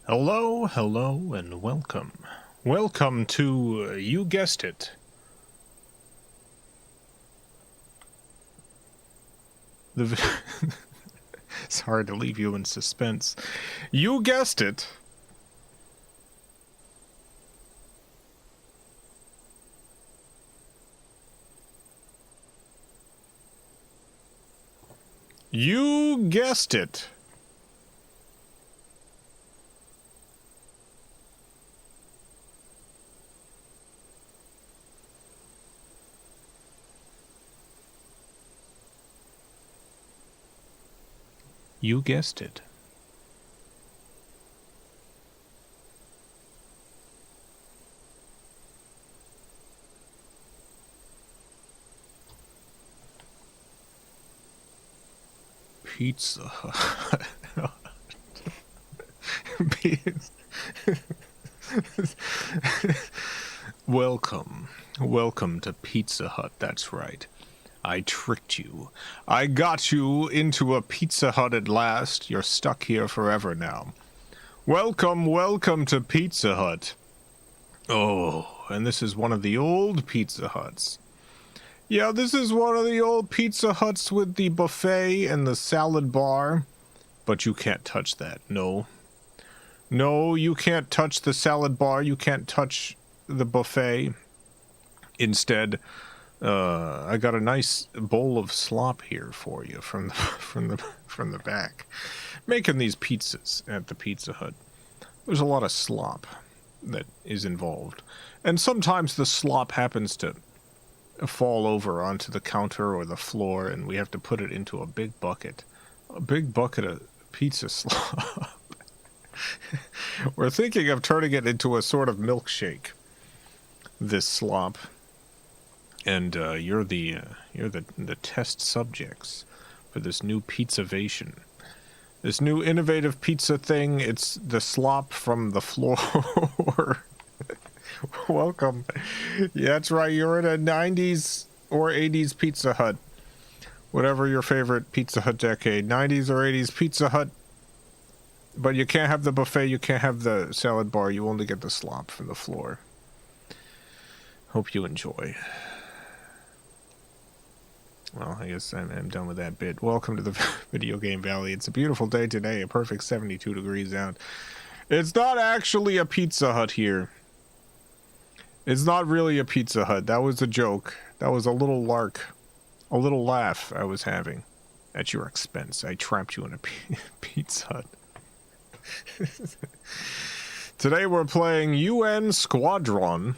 Hello, hello, and welcome. Welcome to, you guessed it, it's hard to leave you in suspense. You guessed it. You guessed it. You guessed it. Pizza Hut. Welcome to Pizza Hut, that's right. I tricked you. I got you into a Pizza Hut at last. You're stuck here forever now. Welcome to Pizza Hut. Oh, and this is one of the old Pizza Huts. Yeah, this is one of the old Pizza Huts with the buffet and the salad bar. But you can't touch that, no. No, you can't touch the salad bar. You can't touch the buffet. Instead, I got a nice bowl of slop here for you from the back. Making these pizzas at the Pizza Hut, there's a lot of slop that is involved, and sometimes the slop happens to fall over onto the counter or the floor, and we have to put it into a big bucket of pizza slop. We're thinking of turning it into a sort of milkshake, this slop. And you're the test subjects for this new pizzavation, this new innovative pizza thing. It's the slop from the floor. Welcome. Yeah, that's right. You're in a 90s or 80s Pizza Hut, whatever your favorite Pizza Hut decade, 90s or 80s Pizza Hut. But you can't have the buffet. You can't have the salad bar. You only get the slop from the floor. Hope you enjoy. Well, I guess I'm done with that bit. Welcome to the Video Game Valley. It's a beautiful day today, a perfect 72 degrees out. It's not actually a Pizza Hut here. It's not really a Pizza Hut. That was a joke. That was a little lark. A little laugh I was having. At your expense. I trapped you in a Pizza Hut. Today we're playing UN Squadron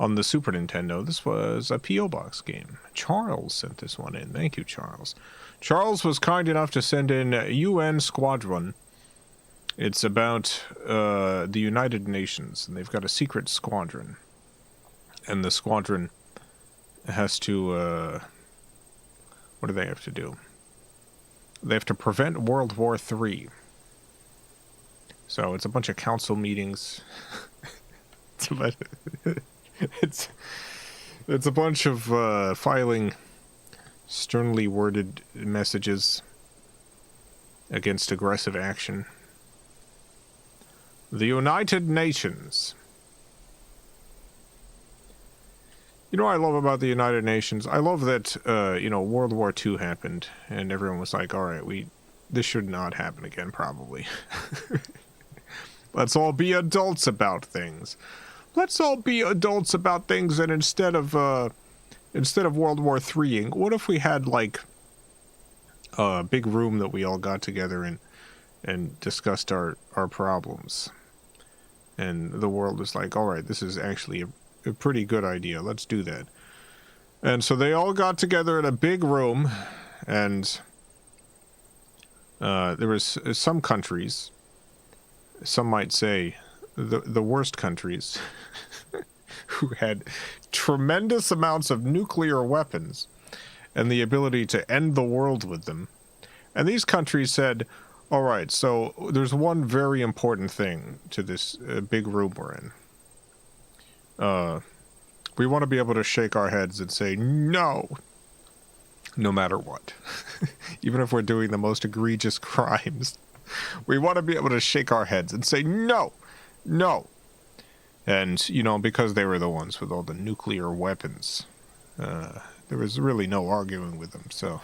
on the Super Nintendo. This was a P.O. Box game. Charles sent this one in. Thank you, Charles. Charles was kind enough to send in UN Squadron. It's about the United Nations, and they've got a secret squadron. And the squadron has to, what do they have to do? They have to prevent World War III. So it's a bunch of council meetings. It's a bunch of filing sternly worded messages against aggressive action. The United Nations. You know what I love about the United Nations? I love that, World War II happened, and everyone was like, alright, this should not happen again, probably. Let's all be adults about things. Let's all be adults about things, and instead of World War III, what if we had, like, a big room that we all got together and discussed our problems? And the world was like, alright, this is actually a pretty good idea. Let's do that. And so they all got together in a big room, and there was some countries, some might say the worst countries, who had tremendous amounts of nuclear weapons and the ability to end the world with them. And these countries said, all right, so there's one very important thing to this big room we're in. We want to be able to shake our heads and say no matter what. Even if we're doing the most egregious crimes. We want to be able to shake our heads and say, no, no. And, you know, because they were the ones with all the nuclear weapons, there was really no arguing with them, so.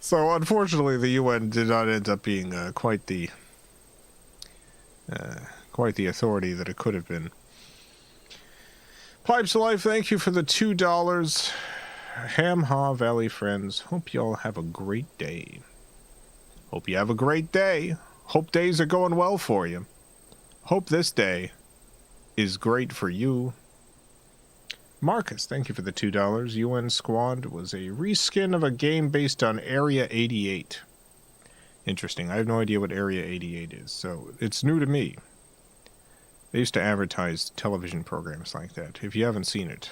So, unfortunately, the UN did not end up being quite the authority that it could have been. Pipes of Life, thank you for the $2. Ham Ha Valley friends, hope y'all have a great day. Hope you have a great day. Hope days are going well for you. Hope this day is great for you. Marcus, thank you for the $2. UN Squad was a reskin of a game based on Area 88. Interesting. I have no idea what Area 88 is, so it's new to me. They used to advertise television programs like that. If you haven't seen it,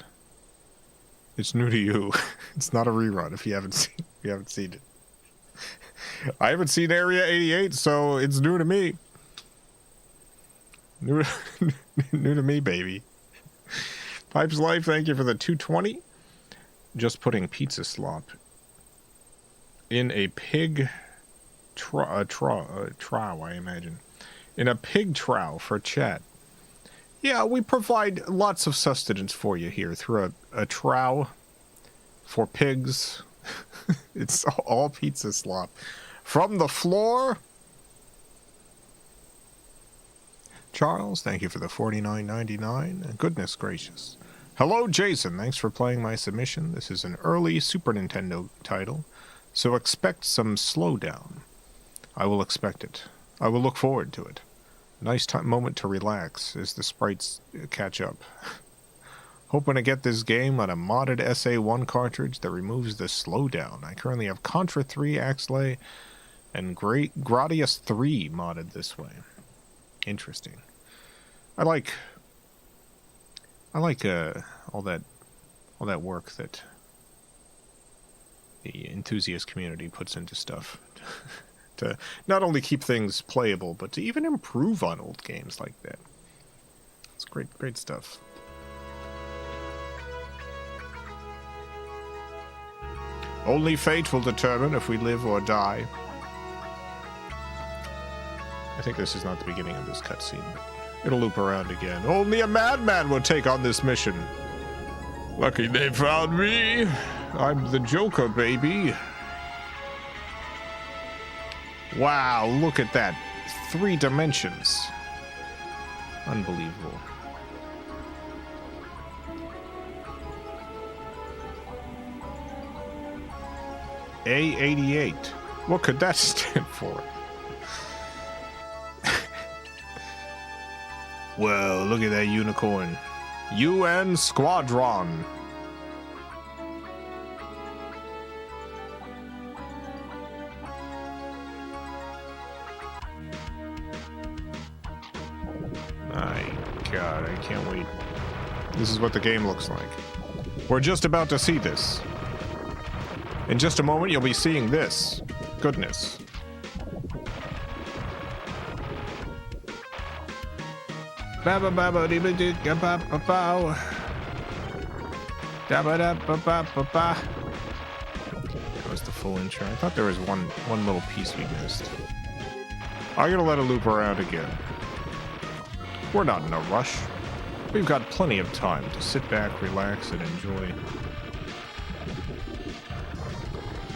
it's new to you. It's not a rerun if you haven't seen it. I haven't seen Area 88, so it's new to me. New to me, baby. Pipes Life, thank you for the $2.20. Just putting pizza slop in a pig trough, I imagine. In a pig trough for chat. Yeah, we provide lots of sustenance for you here through a trough for pigs. It's all pizza slop. From the floor. Charles, thank you for the $49.99. Goodness gracious. Hello, Jason. Thanks for playing my submission. This is an early Super Nintendo title, so expect some slowdown. I will expect it. I will look forward to it. Nice moment to relax as the sprites catch up. Hoping to get this game on a modded SA1 cartridge that removes the slowdown. I currently have Contra 3 Axlay and Gradius 3 modded this way. Interesting. I like all that work that the enthusiast community puts into stuff. To not only keep things playable, but to even improve on old games like that. It's great stuff. Only fate will determine if we live or die. I think this is not the beginning of this cutscene, but it'll loop around again. Only a madman will take on this mission. Lucky they found me. I'm the Joker, baby. Wow, look at that. 3 dimensions. Unbelievable. A88. What could that stand for? Well, look at that unicorn. UN Squadron. God, I can't wait. This is what the game looks like. We're just about to see this. In just a moment, you'll be seeing this. Goodness. That was the full intro. I thought there was one little piece we missed. I'm gonna let it loop around again. We're not in a rush. We've got plenty of time to sit back, relax, and enjoy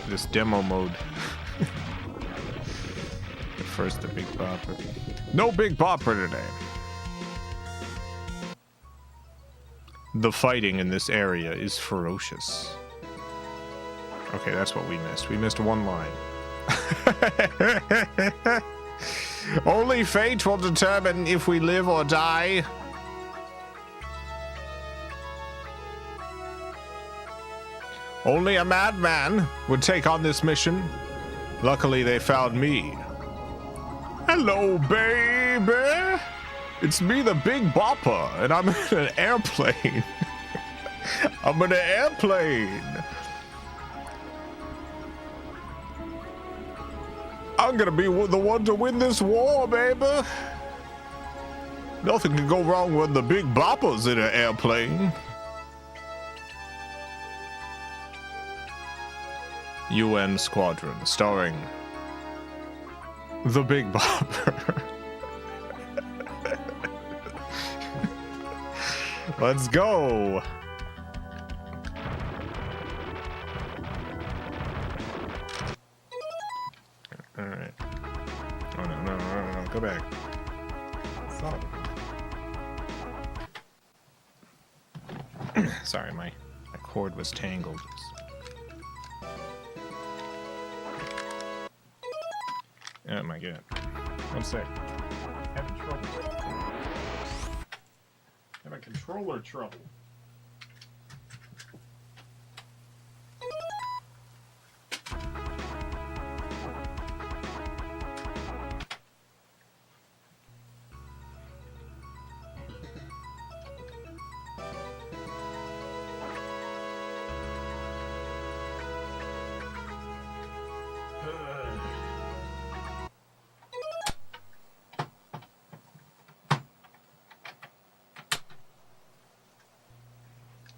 this demo mode. First, the Big Bopper. No Big Bopper today. The fighting in this area is ferocious. Okay, that's what we missed. We missed one line. Only fate will determine if we live or die. Only a madman would take on this mission. Luckily, they found me. Hello, baby. It's me, the Big Bopper, and I'm in an airplane. I'm in an airplane. I'm gonna be the one to win this war, baby. Nothing can go wrong when the Big Bopper's in an airplane. UN Squadron, starring the Big Bopper. Let's go! Alright. Oh no, go back. Son of a... Sorry, my cord was tangled. Oh my god. One sec. Having trouble. Having controller trouble.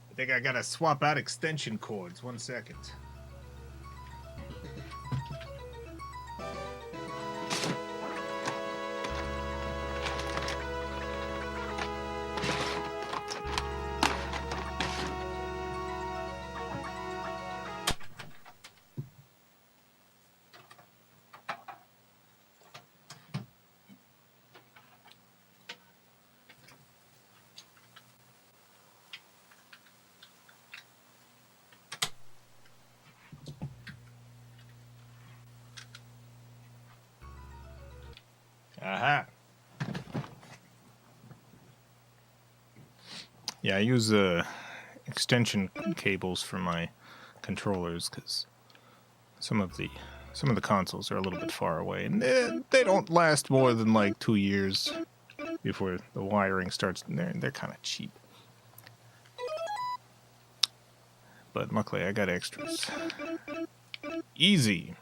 I think I gotta swap out extension cords. 1 second. Aha. Yeah, I use extension cables for my controllers because some of the consoles are a little bit far away, and they don't last more than like 2 years before the wiring starts. They're kind of cheap, but luckily I got extras. Easy.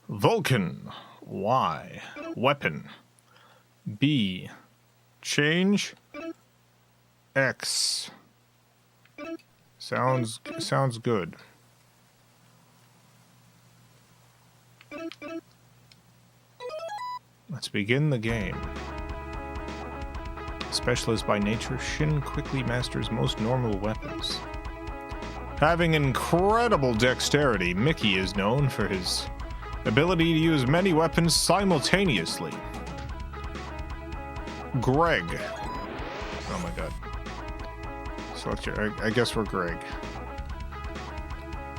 Vulcan. Y. Weapon. B. Change. X. Sounds good. Let's begin the game. Specialist by nature, Shin quickly masters most normal weapons. Having incredible dexterity, Mickey is known for his ability to use many weapons simultaneously. Greg. Oh my god. Select your... I guess we're Greg.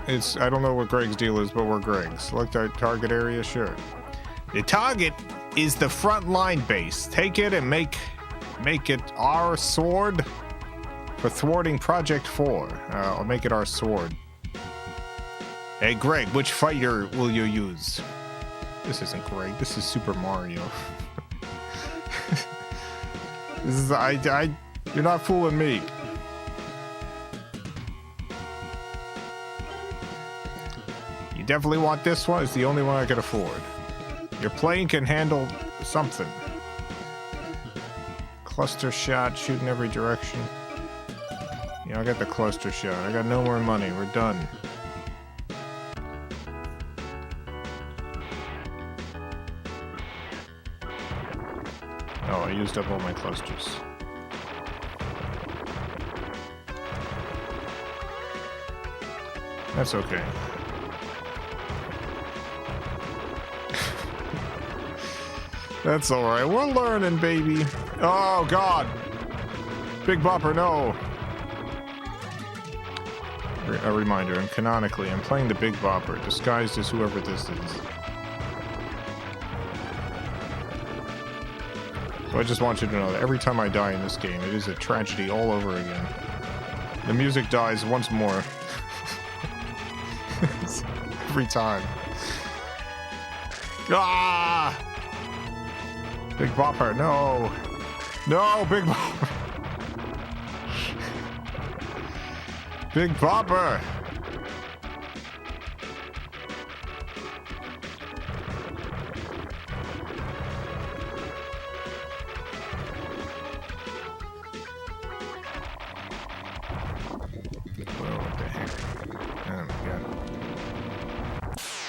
I don't know what Greg's deal is, but we're Greg. Select our target area, sure. The target is the front line base. Take it and make it our sword for thwarting Project 4. I'll make it our sword. Hey, Greg, which fighter will you use? This isn't Greg. This is Super Mario. This is... You're not fooling me. You definitely want this one. It's the only one I can afford. Your plane can handle something. Cluster shot, shoot in every direction. Yeah, I got the cluster shot. I got no more money. We're done. Oh, I used up all my clusters. That's okay. That's alright. We're learning, baby. Oh, God. Big Bopper, no. A reminder, and canonically, I'm playing the Big Bopper, disguised as whoever this is. So I just want you to know that every time I die in this game, it is a tragedy all over again. The music dies once more. Every time. Ah! Big Bopper, no! No, Big Bopper! Big Bopper!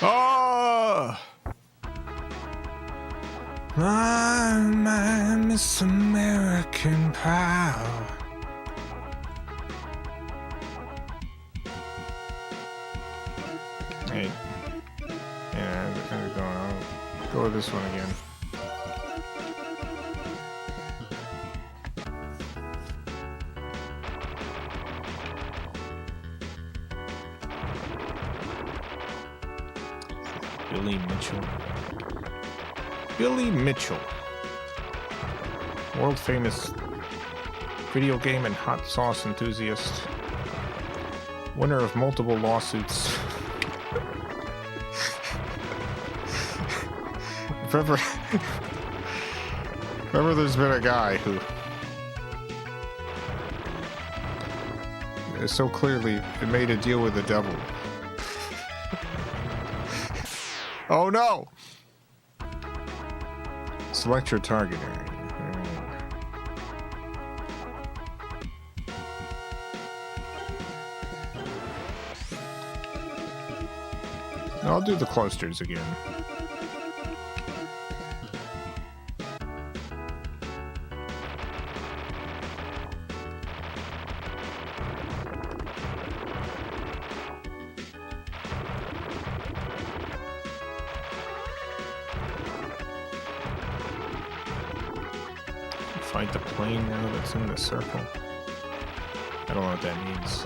Oh! My Miss American Pie. Hey. Yeah, I'll go with this one again. Billy Mitchell. Billy Mitchell. World famous video game and hot sauce enthusiast. Winner of multiple lawsuits. If ever there's been a guy who so clearly made a deal with the devil. Oh no! Select your target area. I'll do the clusters again. Find the plane now that's in the circle. I don't know what that means.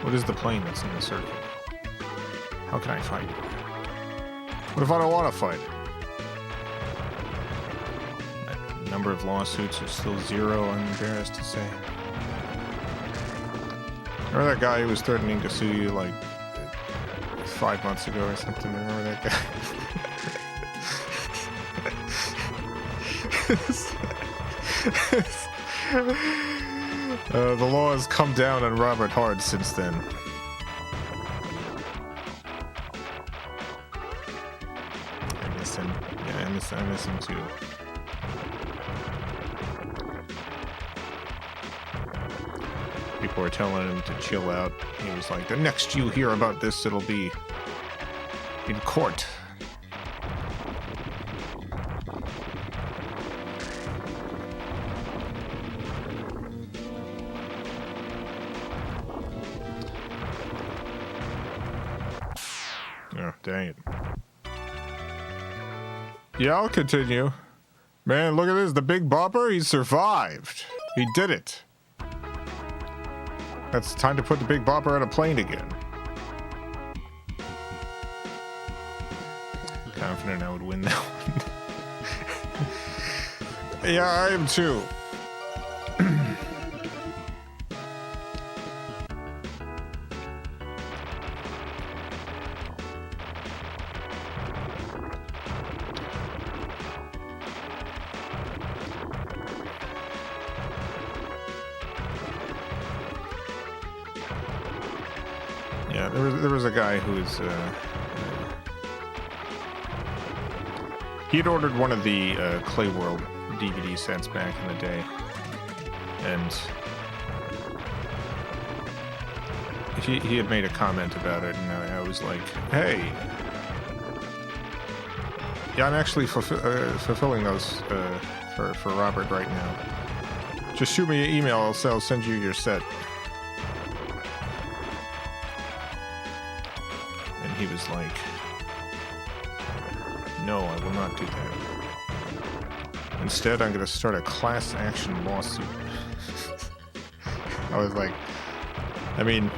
What is the plane that's in the circle? How can I fight it? What if I don't want to fight it? My number of lawsuits are still 0, I'm embarrassed to say. Remember that guy who was threatening to sue you like 5 months ago or something? Remember that guy? The law has come down on Robert Hard since then. I miss him. Yeah, I miss him too. People were telling him to chill out. He was like, the next you hear about this, it'll be in court. Oh, dang it. Yeah, I'll continue. Man, look at this. The Big Bopper, he survived. He did it. It's time to put the Big Bopper on a plane again. Confident I would win that one. Yeah, I am too. Yeah, there was a guy who was he had ordered one of the Clay World DVD sets back in the day, and he had made a comment about it, and I was like, hey, yeah, I'm actually fulfilling those for Robert right now. Just shoot me an email, I'll send you your set. He was like, no, I will not do that. Instead, I'm going to start a class action lawsuit. I was like, I mean,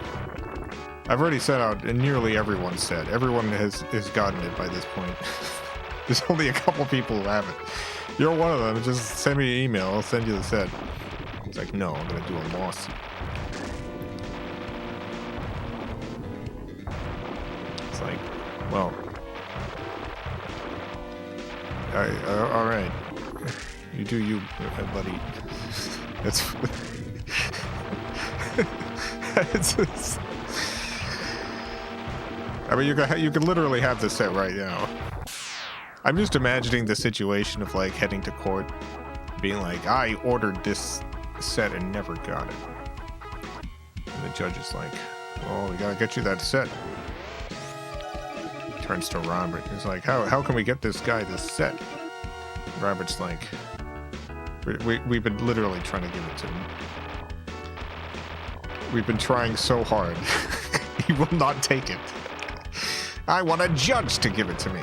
I've already sent out, and nearly everyone said. Everyone has gotten it by this point. There's only a couple people who haven't. You're one of them. Just send me an email. I'll send you the set. He's like, no, I'm going to do a lawsuit. Like, well, all right, you do you, buddy. That's I mean, you could literally have this set right now. I'm just imagining the situation of like heading to court, being like, I ordered this set and never got it, and the judge is like, well, we gotta get you that set. Turns to Robert. He's like, how can we get this guy this set? Robert's like, we've been literally trying to give it to him. We've been trying so hard. He will not take it. I want a judge to give it to me.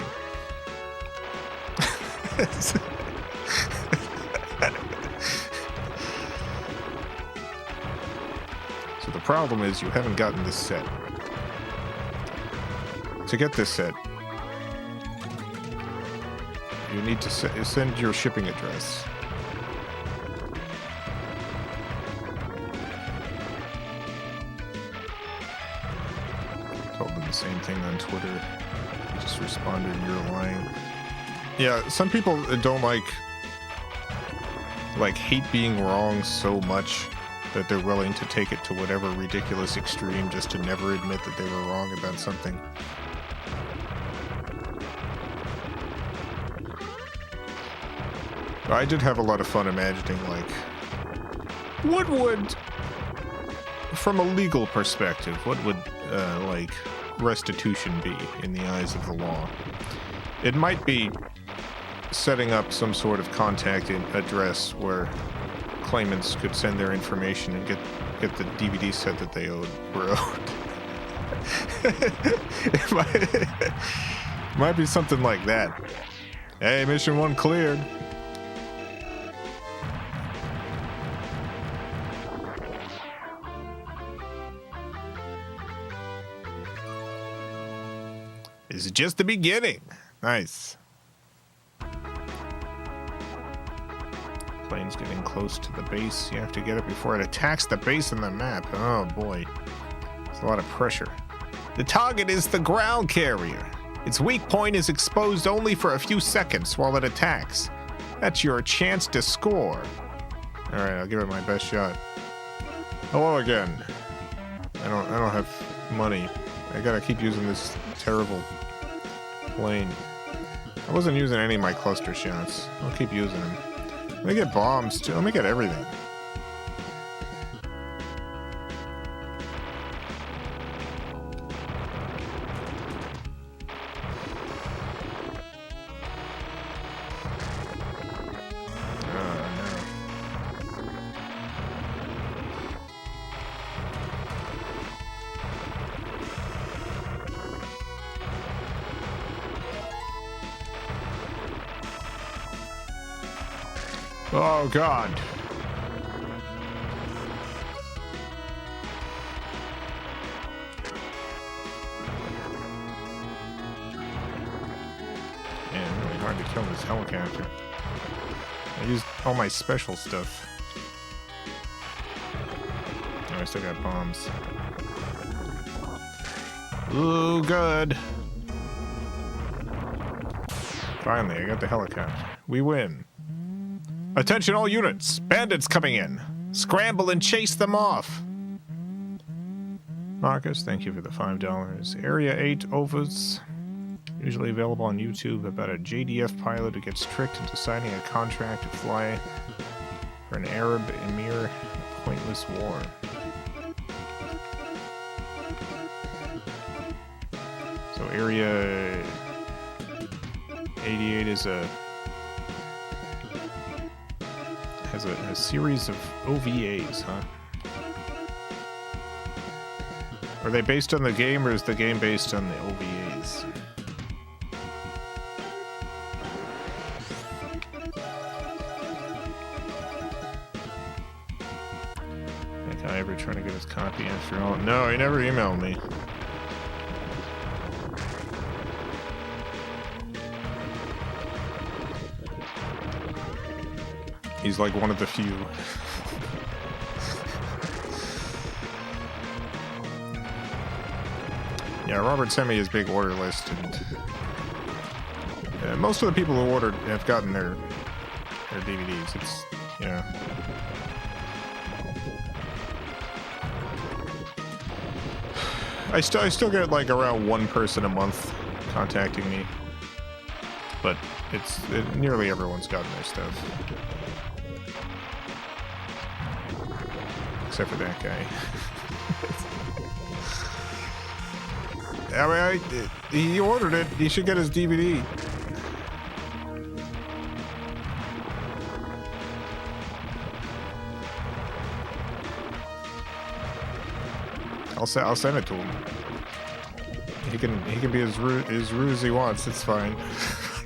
So the problem is you haven't gotten this set. To get this set, you need to send your shipping address. Told them the same thing on Twitter. He just responded, "You're lying." Yeah, some people don't hate being wrong so much that they're willing to take it to whatever ridiculous extreme just to never admit that they were wrong about something. I did have a lot of fun imagining, like, what would, from a legal perspective, what would, restitution be in the eyes of the law? It might be setting up some sort of contact address where claimants could send their information and get the DVD set that they were owed. It might be something like that. Hey, mission 1 cleared. This is just the beginning. Nice. Plane's getting close to the base. You have to get it before it attacks the base on the map. Oh boy. There's a lot of pressure. The target is the ground carrier. Its weak point is exposed only for a few seconds while it attacks. That's your chance to score. Alright, I'll give it my best shot. Hello again. I don't have money. I gotta keep using this terrible plane. I wasn't using any of my cluster shots. I'll keep using them. Let me get bombs too. Let me get everything. Oh, God. Man, really hard to kill this helicopter. I used all my special stuff. Oh, I still got bombs. Ooh, good. Finally, I got the helicopter. We win. Attention all units! Bandits coming in! Scramble and chase them off! Marcus, thank you for the $5. Area 8 overs. Usually available on YouTube about a JDF pilot who gets tricked into signing a contract to fly for an Arab emir in a pointless war. So Area 88 is has a series of OVAs, huh? Are they based on the game, or is the game based on the OVAs? That guy ever trying to get his copy after all? No, he never emailed me. He's like one of the few. Yeah, Robert sent me his big order list, and most of the people who ordered have gotten their DVDs. It's, yeah. I still get like around one person a month contacting me, but nearly everyone's gotten their stuff. Except for that guy. I mean, he ordered it. He should get his DVD. I'll send it to him. He can be as rude as he wants. It's fine.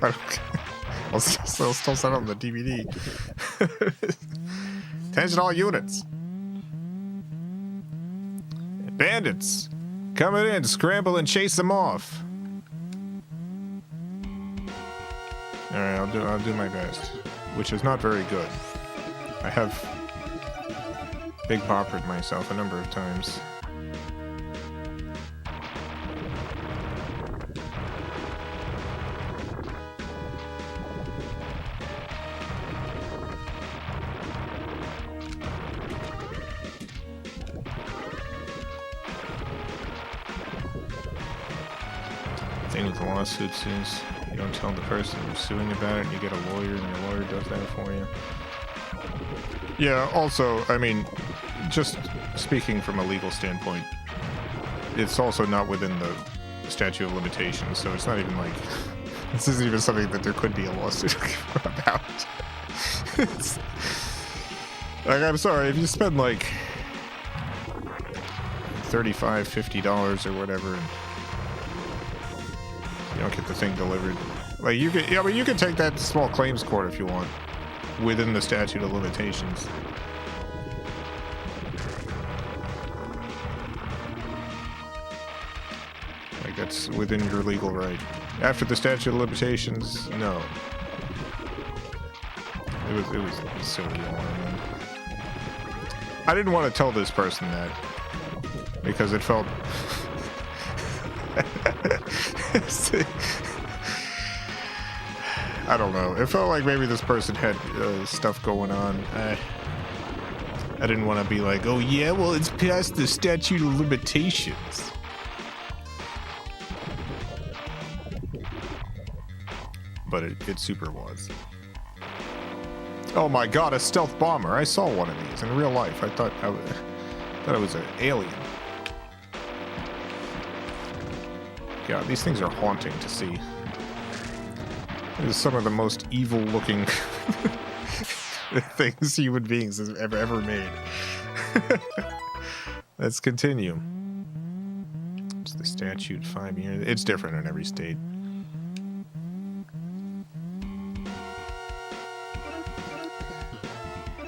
I don't care. I'll still send him the DVD. Attention all units. Bandits, coming in, scramble and chase them off. All right, I'll do my best, which is not very good. I have big boppered myself a number of times. With the lawsuits is you don't tell the person you're suing about it, and you get a lawyer, and your lawyer does that for you. Yeah, also, I mean, just speaking from a legal standpoint, it's also not within the statute of limitations, so it's not even like, this isn't even something that there could be a lawsuit about. It's, like, I'm sorry, if you spend like $35, $50 or whatever, and you don't get the thing delivered. Like you could, I mean, you could take that to small claims court if you want, within the statute of limitations. Like that's within your legal right. After the statute of limitations, no. It was silly. I didn't want to tell this person that because it felt. I don't know. It felt like maybe this person had stuff going on. I didn't want to be like, oh yeah, well it's past the statute of limitations. But it super was. Oh my god, a stealth bomber. I saw one of these in real life. I thought it was an alien. God, these things are haunting to see. These are some of the most evil-looking things human beings have ever made. Let's continue. It's the statute, 5 years. It's different in every state.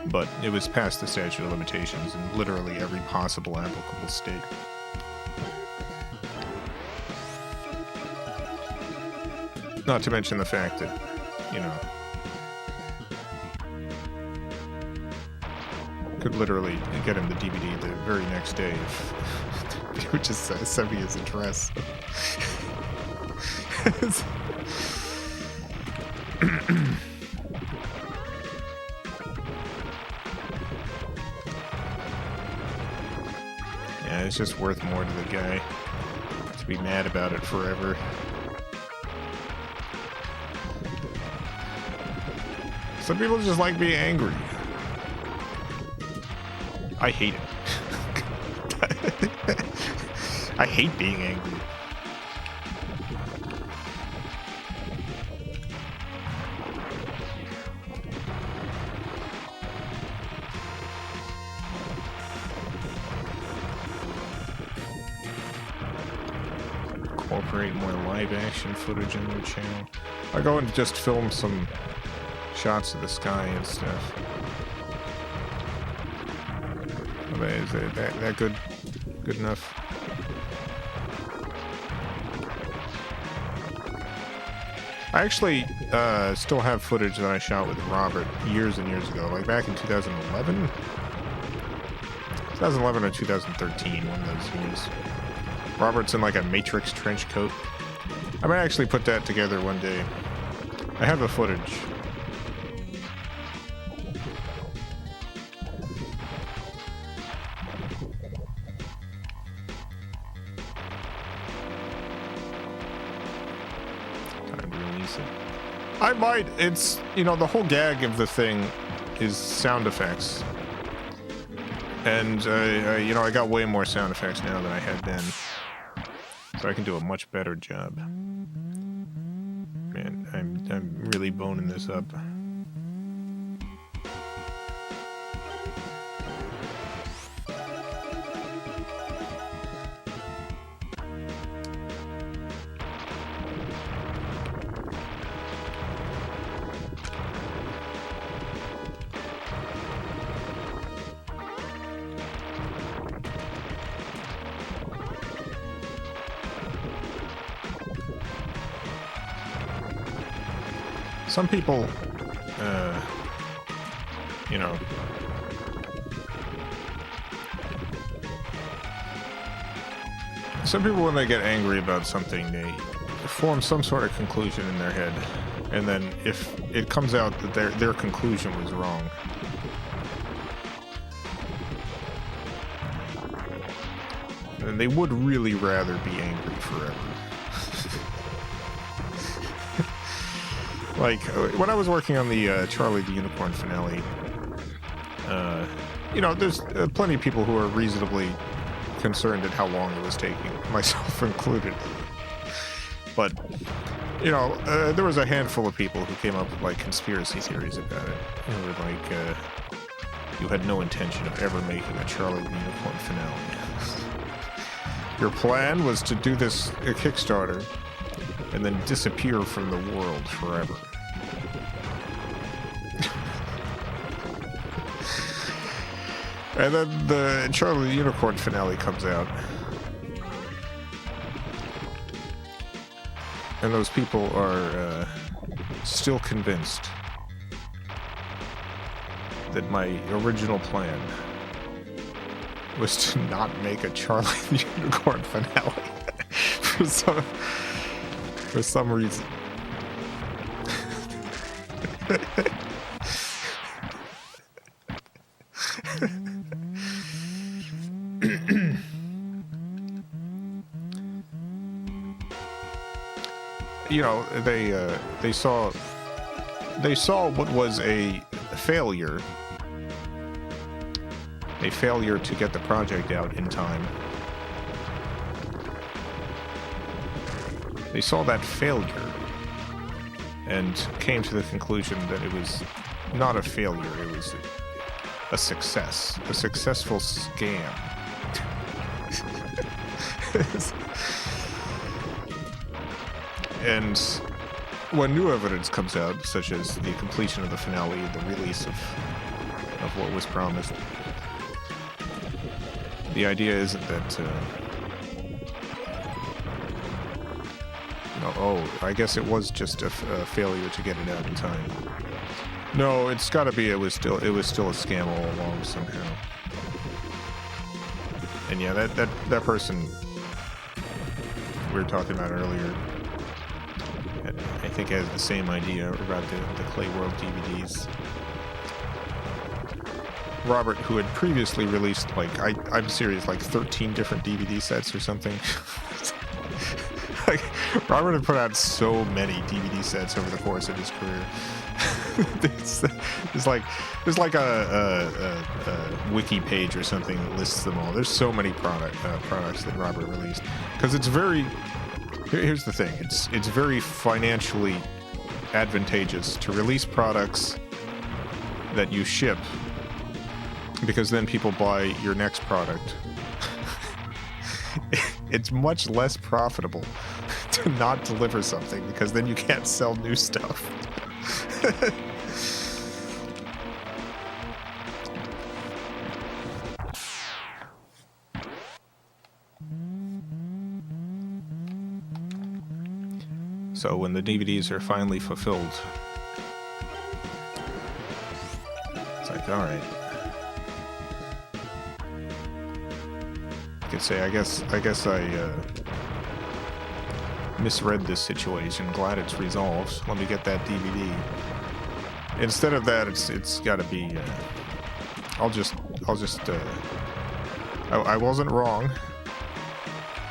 But it was past the statute of limitations in literally every possible applicable state. Not to mention the fact that, you know, could literally get him the DVD the very next day if he would just send me his address. Yeah, it's just worth more to the guy to be mad about it forever. Some people just like being angry. I hate it. I hate being angry. Incorporate more live action footage in their channel. I go and just film some shots of the sky and stuff. Is that good enough? I actually still have footage that I shot with Robert years and years ago, like back in 2011 or 2013, one of those years. Robert's in like a Matrix trench coat. I might actually put that together one day. I have the footage. I might. It's, you know, the whole gag of the thing is sound effects. And, you know, I got way more sound effects now than I had then. So I can do a much better job. Man, I'm really boning this up. Some people, you know, some people when they get angry about something, they form some sort of conclusion in their head, and then if it comes out that their conclusion was wrong, then they would really rather be angry forever. Like, when I was working on the Charlie the Unicorn finale, you know, there's plenty of people who are reasonably concerned at how long it was taking, myself included. But, you know, there was a handful of people who came up with, like, conspiracy theories about it. They were like, you had no intention of ever making a Charlie the Unicorn finale. Your plan was to do this Kickstarter and then disappear from the world forever. And then the Charlie the Unicorn finale comes out. And those people are still convinced that my original plan was to not make a Charlie the Unicorn finale for some reason. You know, they saw what was a failure to get the project out in time. They saw that failure and came to the conclusion that it was not a failure, it was a success, a successful scam. And when new evidence comes out, such as the completion of the finale, the release of what was promised, the idea isn't that, I guess it was just a failure to get it out in time. No, it's got to be it was still a scam all along somehow. And yeah, that person we were talking about earlier, I think has the same idea about the Clay World DVDs. Robert, who had previously released, like, I'm serious, like 13 different DVD sets or something. Like, Robert had put out so many DVD sets over the course of his career. There's like a wiki page or something that lists them all. There's so many products that Robert released, because it's very. Here's the thing: it's very financially advantageous to release products that you ship, because then people buy your next product. It's much less profitable to not deliver something, because then you can't sell new stuff. So when the DVDs are finally fulfilled, it's like, all right. I could say, I guess I misread this situation. Glad it's resolved. Let me get that DVD. Instead of that, it's got to be. I wasn't wrong.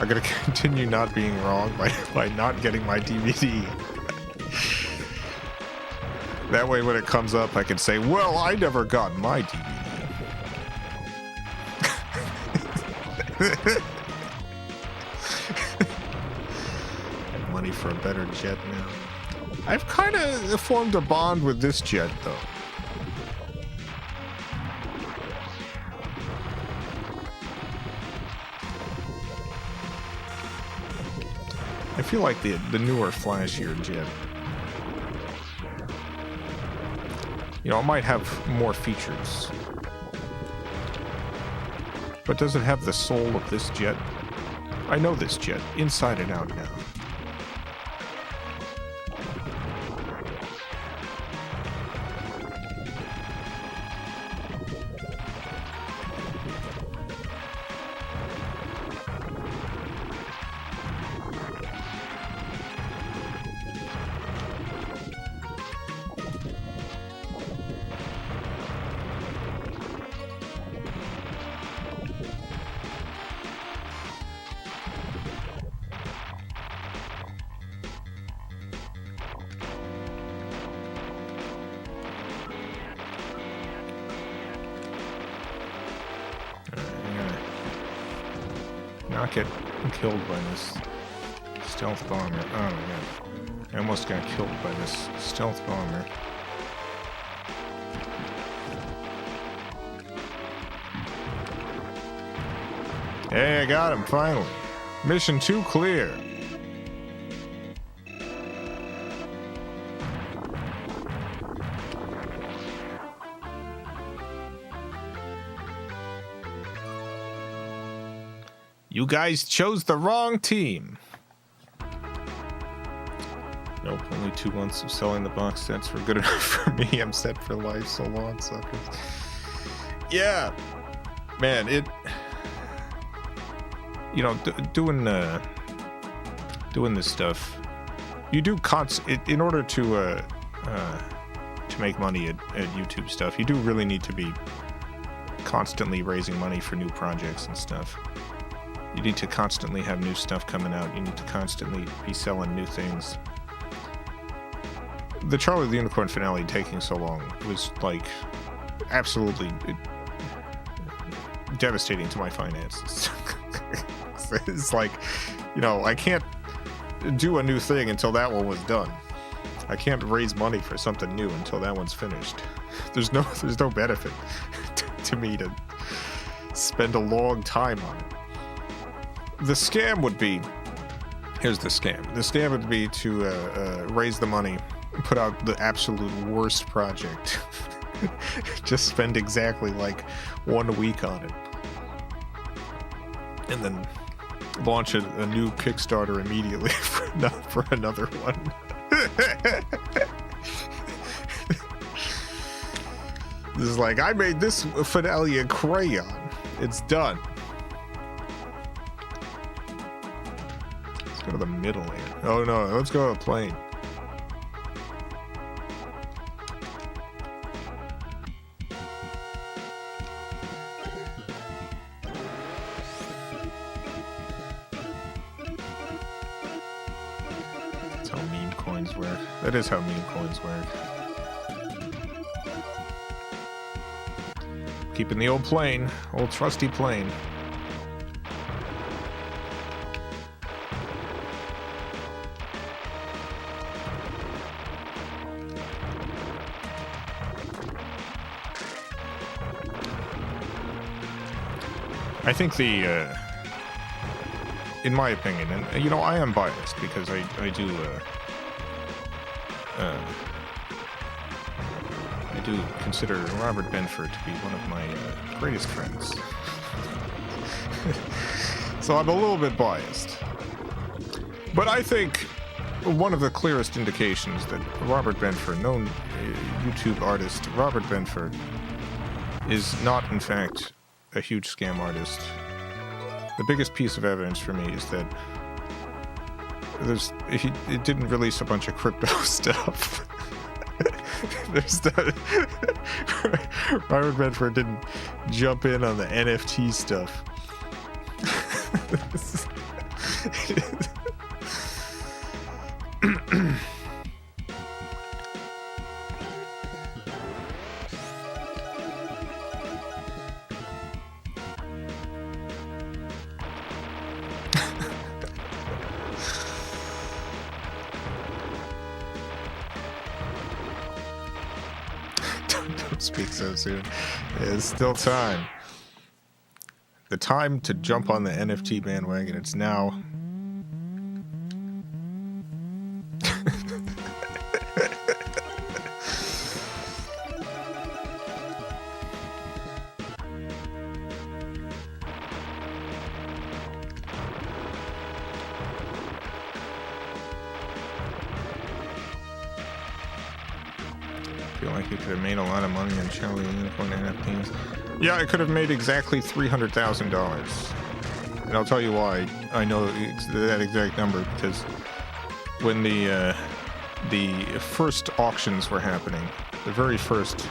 I gotta continue not being wrong by not getting my DVD. That way, when it comes up, I can say, "Well, I never got my DVD." money for a better jet now. I've kind of formed a bond with this jet, though. I feel like the newer, flashier jet. You know, it might have more features. But does it have the soul of this jet? I know this jet, inside and out now. Not get killed by this stealth bomber. Oh my god. I almost got killed by this stealth bomber. Hey, I got him, finally. Mission 2 clear. You guys chose the wrong team. Nope, only 2 months of selling the box sets were good enough for me. I'm set for life, so long, suckers. Yeah, man, it. You know, doing this stuff, you do in order to make money at YouTube stuff. You do really need to be constantly raising money for new projects and stuff. You need to constantly have new stuff coming out. You need to constantly be selling new things. The Charlie the Unicorn finale taking so long was, like, absolutely devastating to my finances. It's like, you know, I can't do a new thing until that one was done. I can't raise money for something new until that one's finished. There's no benefit to me to spend a long time on it. The scam would be, here's the scam. The scam would be to raise the money, put out the absolute worst project. Just spend exactly like 1 week on it. And then launch a new Kickstarter immediately for another one. This is like, I made this finale in crayon. It's done. Let's go to the middle here. Oh no, let's go to a plane. That's how meme coins work. That is how meme coins work. Keeping the old plane, old trusty plane. I think in my opinion, and you know, I am biased because I do consider Robert Benford to be one of my greatest friends. So I'm a little bit biased. But I think one of the clearest indications that Robert Benford, known YouTube artist Robert Benford, is not in fact a huge scam artist. The biggest piece of evidence for me is that it didn't release a bunch of crypto stuff. Robert Benford didn't jump in on the NFT stuff. Don't speak so soon. There's still time. The time to jump on the NFT bandwagon. It's now. I feel like you could have made a lot of money on Charlie Unicorn NFTs. Yeah, I could have made exactly $300,000. And I'll tell you why. I know that exact number, because when the first auctions were happening, the very first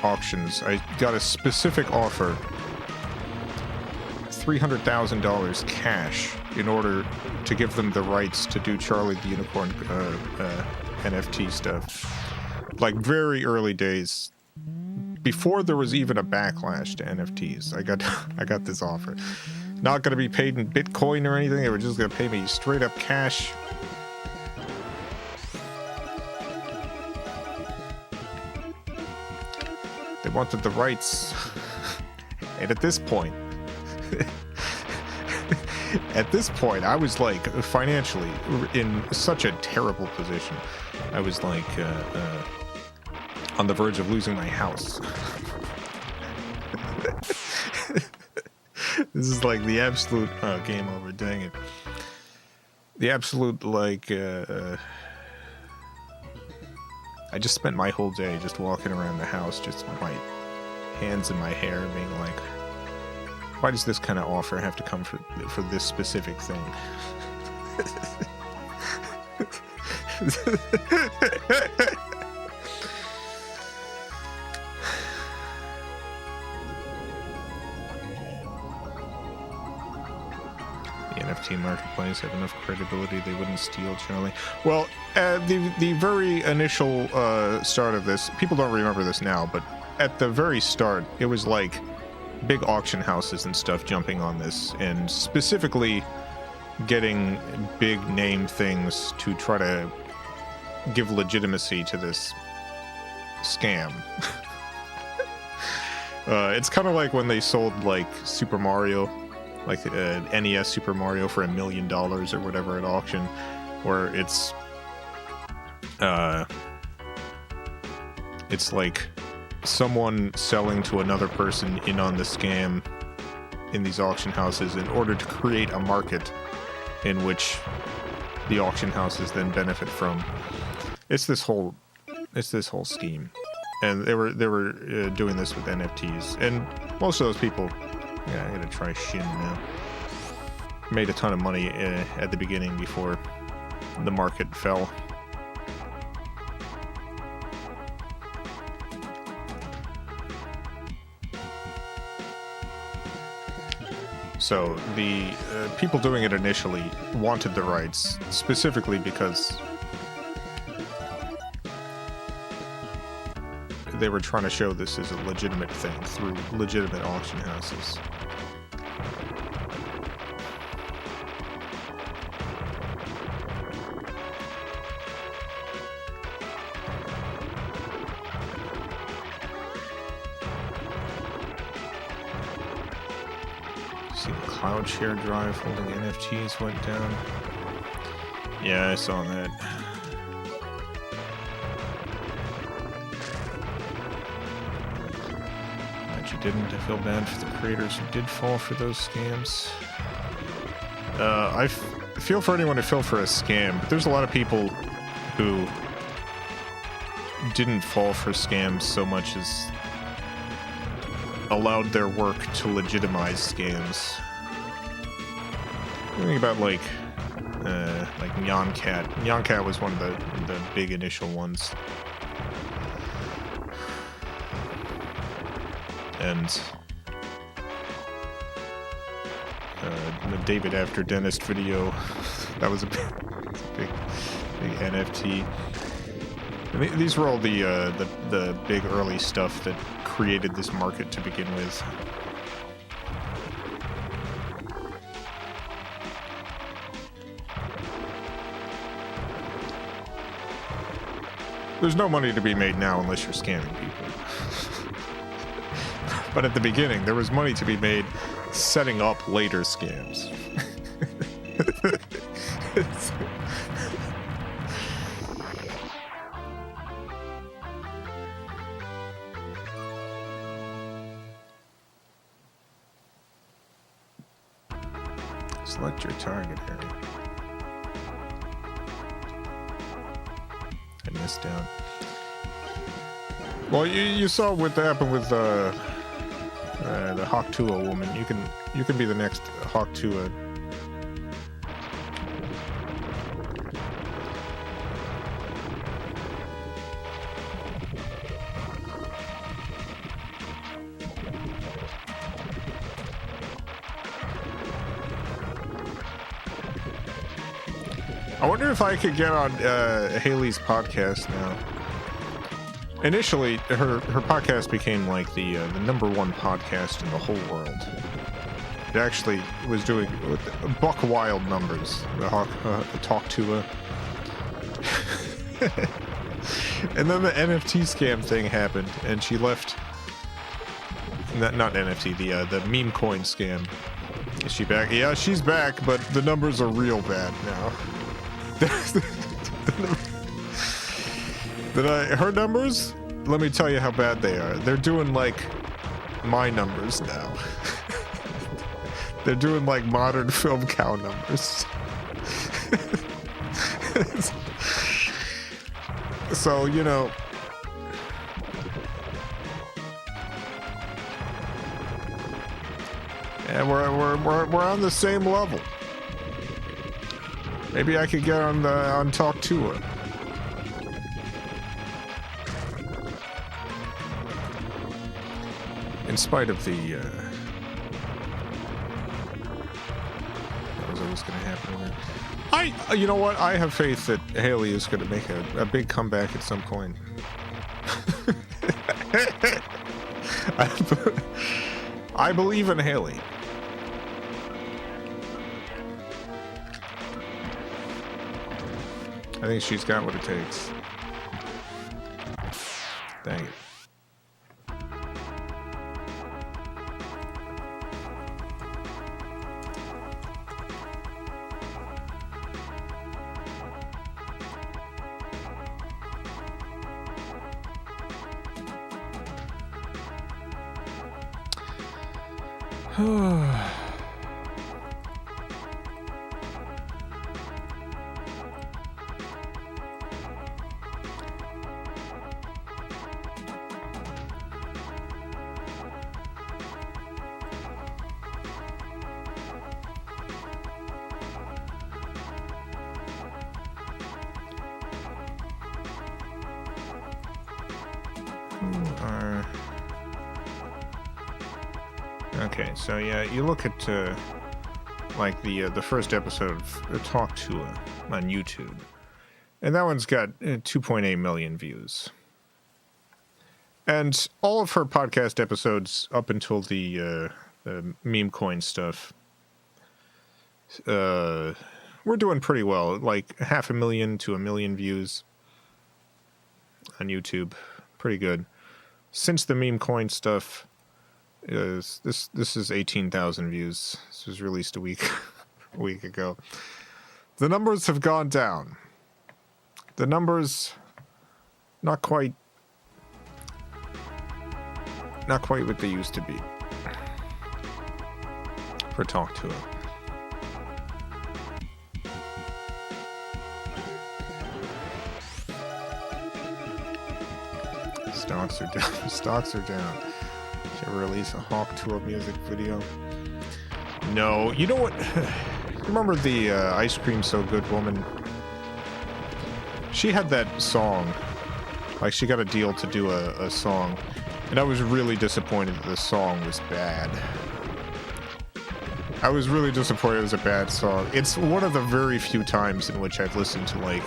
auctions, I got a specific offer, $300,000 cash, in order to give them the rights to do Charlie the Unicorn NFT stuff. Like very early days, before there was even a backlash to NFTs, I got this offer. Not going to be paid in Bitcoin or anything. They were just going to pay me straight up cash. They wanted the rights. And at this point, I was like financially in such a terrible position. I was like on the verge of losing my house. This is like the absolute game over. Dang it! The absolute like. I just spent my whole day just walking around the house, just with my hands in my hair, being like, "Why does this kind of offer have to come for this specific thing?" The NFT marketplace have enough credibility they wouldn't steal Charlie. Well, the very initial start of this, people don't remember this now, but at the very start, it was like big auction houses and stuff jumping on this, and specifically getting big name things to try to give legitimacy to this scam. It's kind of like when they sold like Super Mario, like NES Super Mario for $1 million or whatever at auction, where it's like someone selling to another person in on the scam in these auction houses in order to create a market in which the auction houses then benefit from. It's this whole scheme, and they were doing this with NFTs, and most of those people, yeah, I'm gonna try Shin now, made a ton of money at the beginning before the market fell. So the people doing it initially wanted the rights, specifically because they were trying to show this as a legitimate thing through legitimate auction houses. See the cloud share drive holding NFTs went down. Yeah, I saw that. Didn't. I feel bad for the creators who did fall for those scams. I feel for anyone who fell for a scam, but there's a lot of people who didn't fall for scams so much as allowed their work to legitimize scams. Think about like Nyancat. Nyancat was one of the big initial ones. And the David After Dentist video, that was a big NFT. And these were all the big early stuff that created this market to begin with. There's no money to be made now unless you're scamming people. But at the beginning, there was money to be made setting up later scams. Select your target area. I missed down. Well, you saw what happened with the Hawk Tua woman. You can be the next Hawk Tua. I wonder if I could get on Haley's podcast now. Initially, her podcast became like the #1 podcast in the whole world. It actually was doing buck wild numbers. The Talk to a, and then the NFT scam thing happened, and she left. Not NFT, the meme coin scam. Is she back? Yeah, she's back, but the numbers are real bad now. Her numbers? Let me tell you how bad they are. They're doing like my numbers now. They're doing like modern FilmCow numbers. So, you know, and we're on the same level. Maybe I could get on Talk to her. In spite of the that was always going to happen. You know what? I have faith that Haley is going to make a big comeback at some point. I believe in Haley. I think she's got what it takes. Dang it. Okay, so yeah, you look at like the first episode of Talk to on YouTube, and that one's got 2.8 million views. And all of her podcast episodes up until the meme coin stuff, we're doing pretty well, like 500,000 to 1 million views on YouTube, pretty good. Since the meme coin stuff. This is 18,000 views. This was released a week ago. The numbers have gone down. The numbers not quite what they used to be for Talk to It. Stocks are down. Stocks are down. Should release a Hawk Tour music video. No, you know what? Remember the Ice Cream So Good woman? She had that song. Like, she got a deal to do a song. And I was really disappointed that the song was bad. I was really disappointed it was a bad song. It's one of the very few times in which I've listened to, like,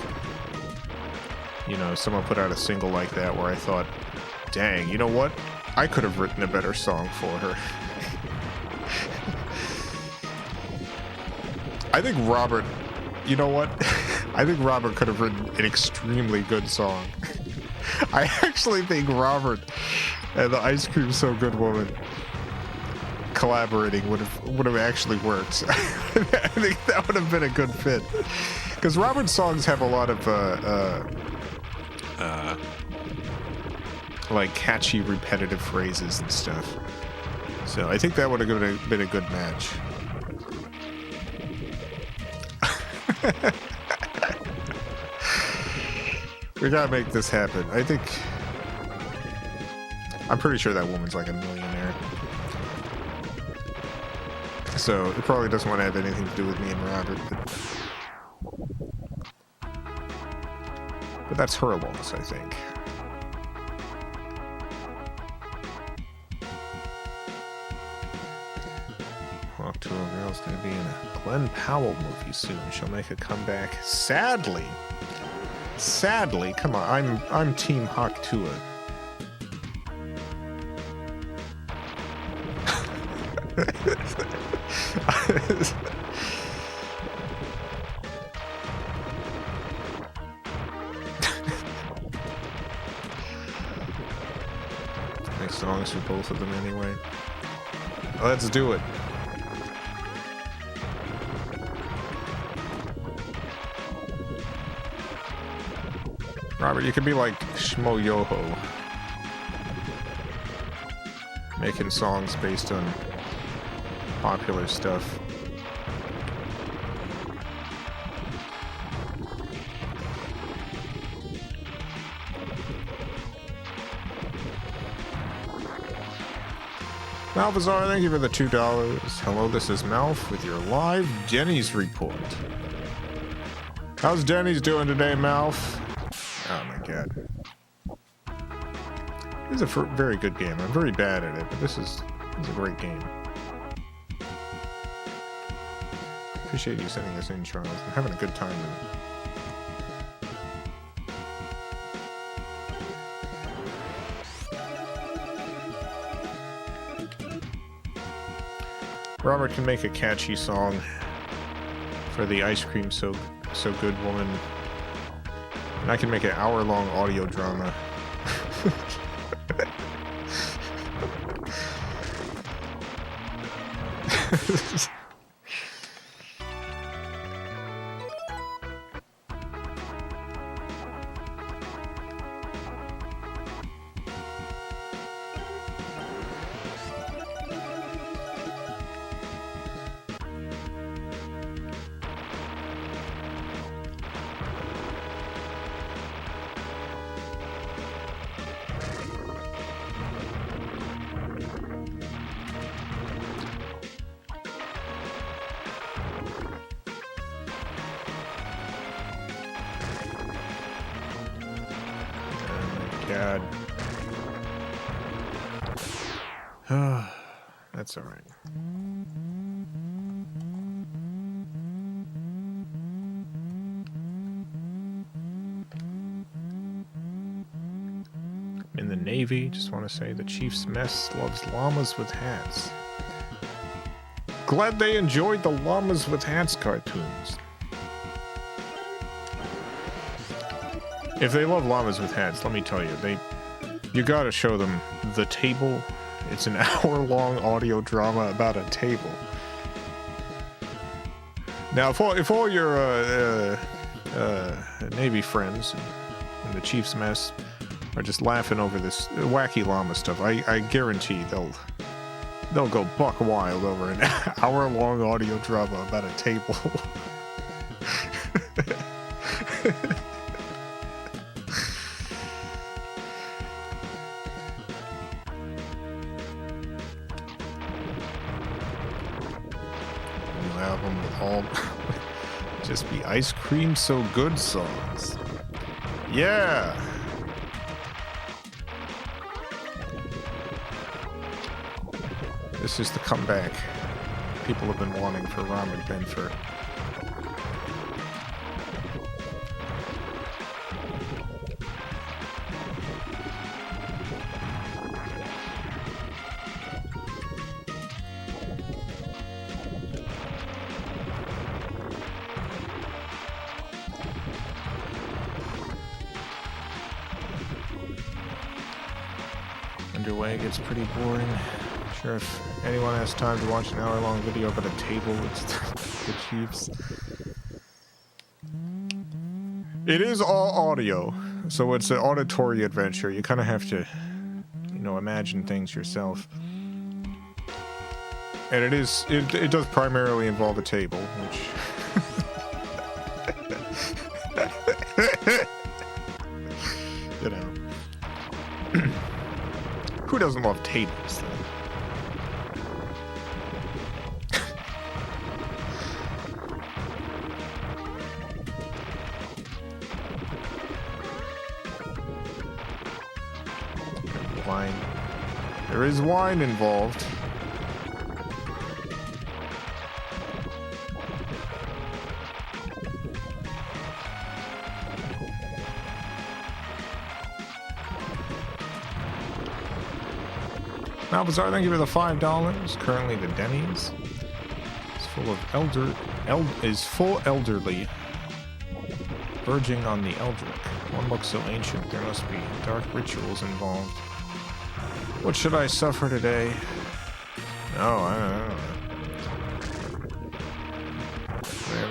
you know, someone put out a single like that where I thought, dang, you know what? I could have written a better song for her. I think Robert, you know what? I think Robert could have written an extremely good song. I actually think Robert and the Ice Cream So Good woman collaborating would have actually worked. I think that would have been a good fit. Because Robert's songs have a lot of like catchy, repetitive phrases and stuff. So I think that would have been a good match. We gotta make this happen. I'm pretty sure that woman's like a millionaire. So it probably doesn't want to have anything to do with me and Robert. But that's her loss, I think. Well, two girl's gonna be in a Glenn Powell movie soon. She'll make a comeback. Sadly, come on, I'm Team Hawk Tua. Nice songs for both of them anyway. Let's do it. Robert, you could be like Shmo Yoho, making songs based on popular stuff. Malvazar, thank you for the $2. Hello, this is Malf with your live Denny's report. How's Denny's doing today, Malf? Oh my god. This is a very good game. I'm very bad at it, but this is a great game. Appreciate you sending this in, Charles. I'm having a good time with it. Robert can make a catchy song for the Ice Cream So Good woman. And I can make an hour-long audio drama. God. That's all right. In the Navy, just want to say the Chief's Mess loves llamas with hats. Glad they enjoyed the llamas with hats cartoons. If they love llamas with hats, let me tell you, you gotta show them The Table. It's an hour-long audio drama about a table. Now, if all your Navy friends and the Chief's Mess are just laughing over this wacky llama stuff, I guarantee they'll go buck wild over an hour-long audio drama about a table. Album with all just be Ice Cream So Good songs. Yeah. This is the comeback people have been wanting for Robert Benford. either way. It gets pretty boring. Sure, if anyone has time to watch an hour-long video about a table which achieves. It is all audio, so it's an auditory adventure. You kind of have to, you know, imagine things yourself. And it does primarily involve a table, which... you know. Who doesn't love tables, though? Wine. There is wine involved. Now, Bazaar, thank you for the $5. Currently, the Denny's is full of elderly, verging on the eldritch. One looks so ancient, there must be dark rituals involved. What should I suffer today? No, I don't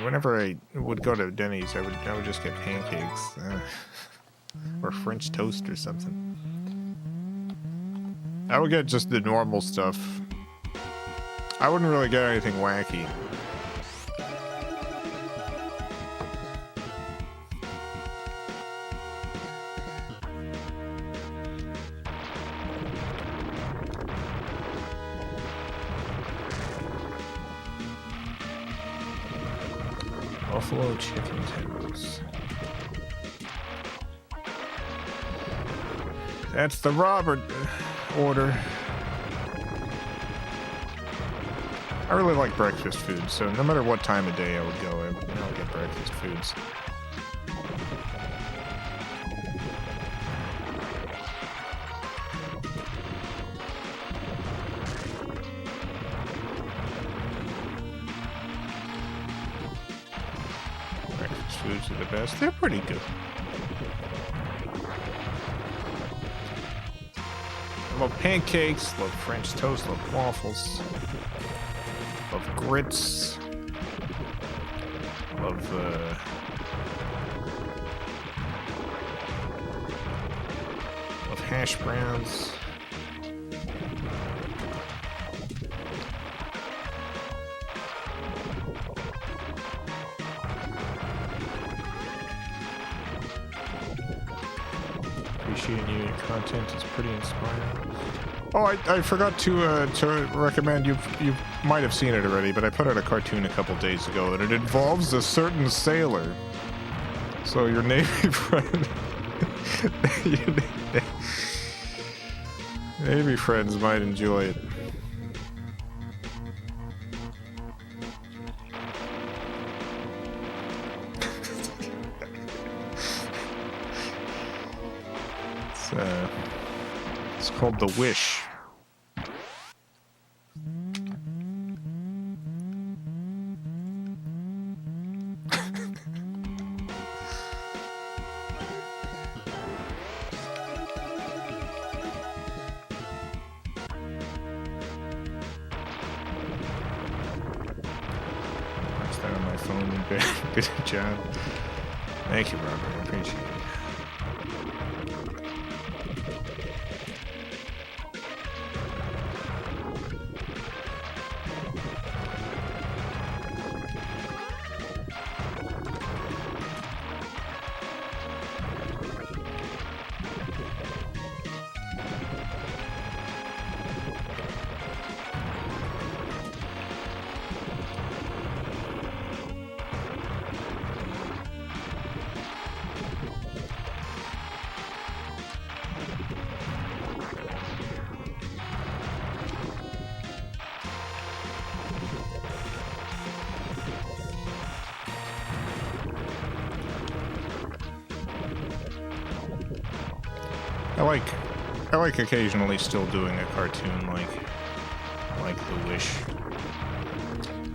know. Whenever I would go to Denny's, I would just get pancakes or French toast or something. I would get just the normal stuff. I wouldn't really get anything wacky. Buffalo chicken tenders. That's the Robert order. I really like breakfast food, so no matter what time of day I would go, I would get breakfast foods. Breakfast foods are the best. They're pretty good. Love pancakes, love French toast, love waffles, love grits, love hash browns. Appreciating you. Your content is pretty inspiring. Oh, I forgot to recommend, you might have seen it already, but I put out a cartoon a couple days ago, and it involves a certain sailor. So your Navy friend, Navy friends might enjoy it. It's called The Wish. Good job. Thank you, Robert. I appreciate it. I like occasionally still doing a cartoon like The Wish.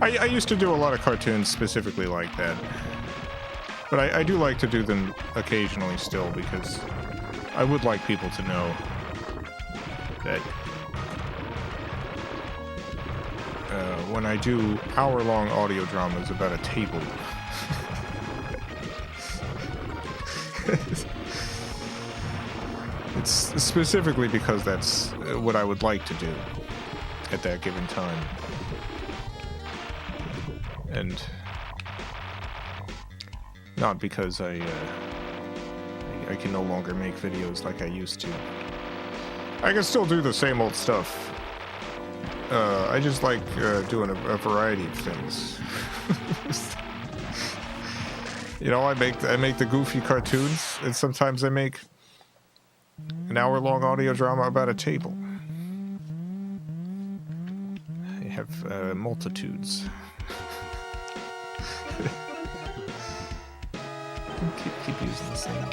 I used to do a lot of cartoons specifically like that, but I do like to do them occasionally still, because I would like people to know that when I do hour-long audio dramas about a table, it's specifically because that's what I would like to do at that given time. And not because I can no longer make videos like I used to. I can still do the same old stuff. I just like doing a variety of things. You know, I make the goofy cartoons, and sometimes I make an hour-long audio drama about a table. I have multitudes. keep using the same one.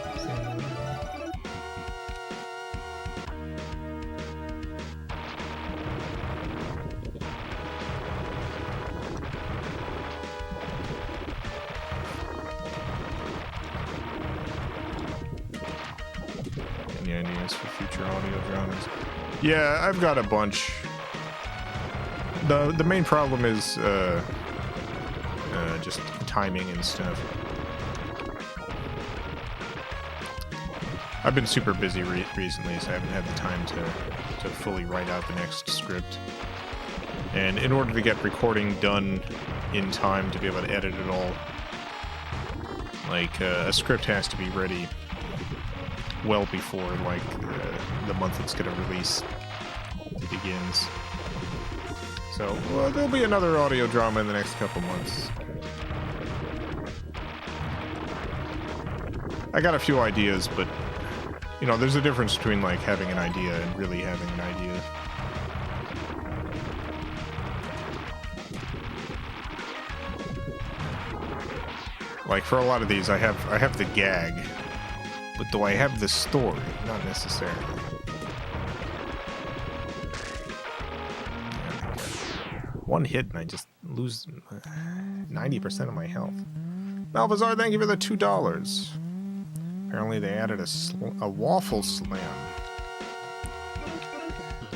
Any ideas for future audio dramas? Yeah, I've got a bunch. The main problem is just timing and stuff. I've been super busy recently, so I haven't had the time to fully write out the next script. And in order to get recording done in time to be able to edit it all, like, a script has to be ready well before, like, the month it's going to release begins. So, well, there'll be another audio drama in the next couple months. I got a few ideas, but, you know, there's a difference between, like, having an idea and really having an idea. Like, for a lot of these, I have the gag, but do I have the story? Not necessarily. One hit and I just lose 90% of my health. Malvazar, thank you for the $2. Apparently they added a waffle slam.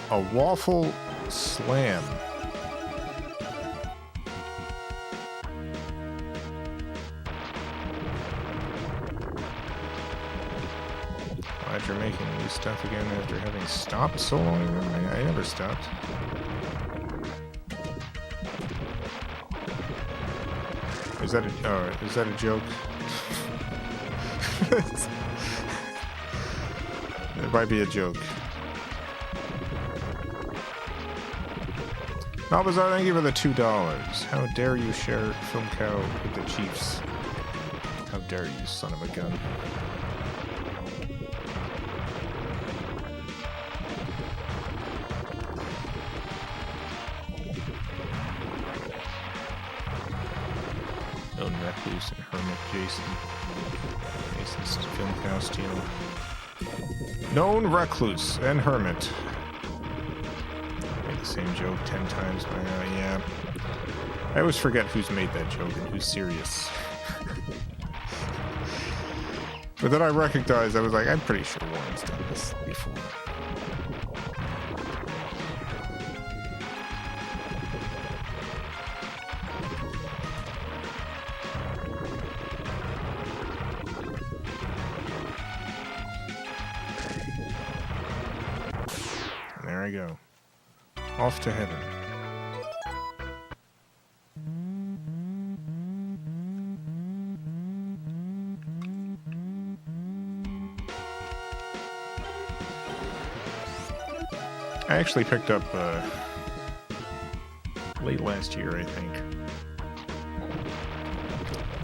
A waffle slam. Glad you're making new stuff again after having stopped so long ago. I never stopped. Is that a joke? It might be a joke. Malbazar, thank you for the $2. How dare you share FilmCow with the Chiefs? How dare you, son of a gun. Known Recluse and Hermit Jason. Jason's FilmCow steal. Known Recluse and Hermit. Made the same joke 10 times by now, yeah. I always forget who's made that joke and who's serious. But then I recognized, I was like, I'm pretty sure Warren's done this before. There I go. Off to heaven. I actually picked up late last year, I think.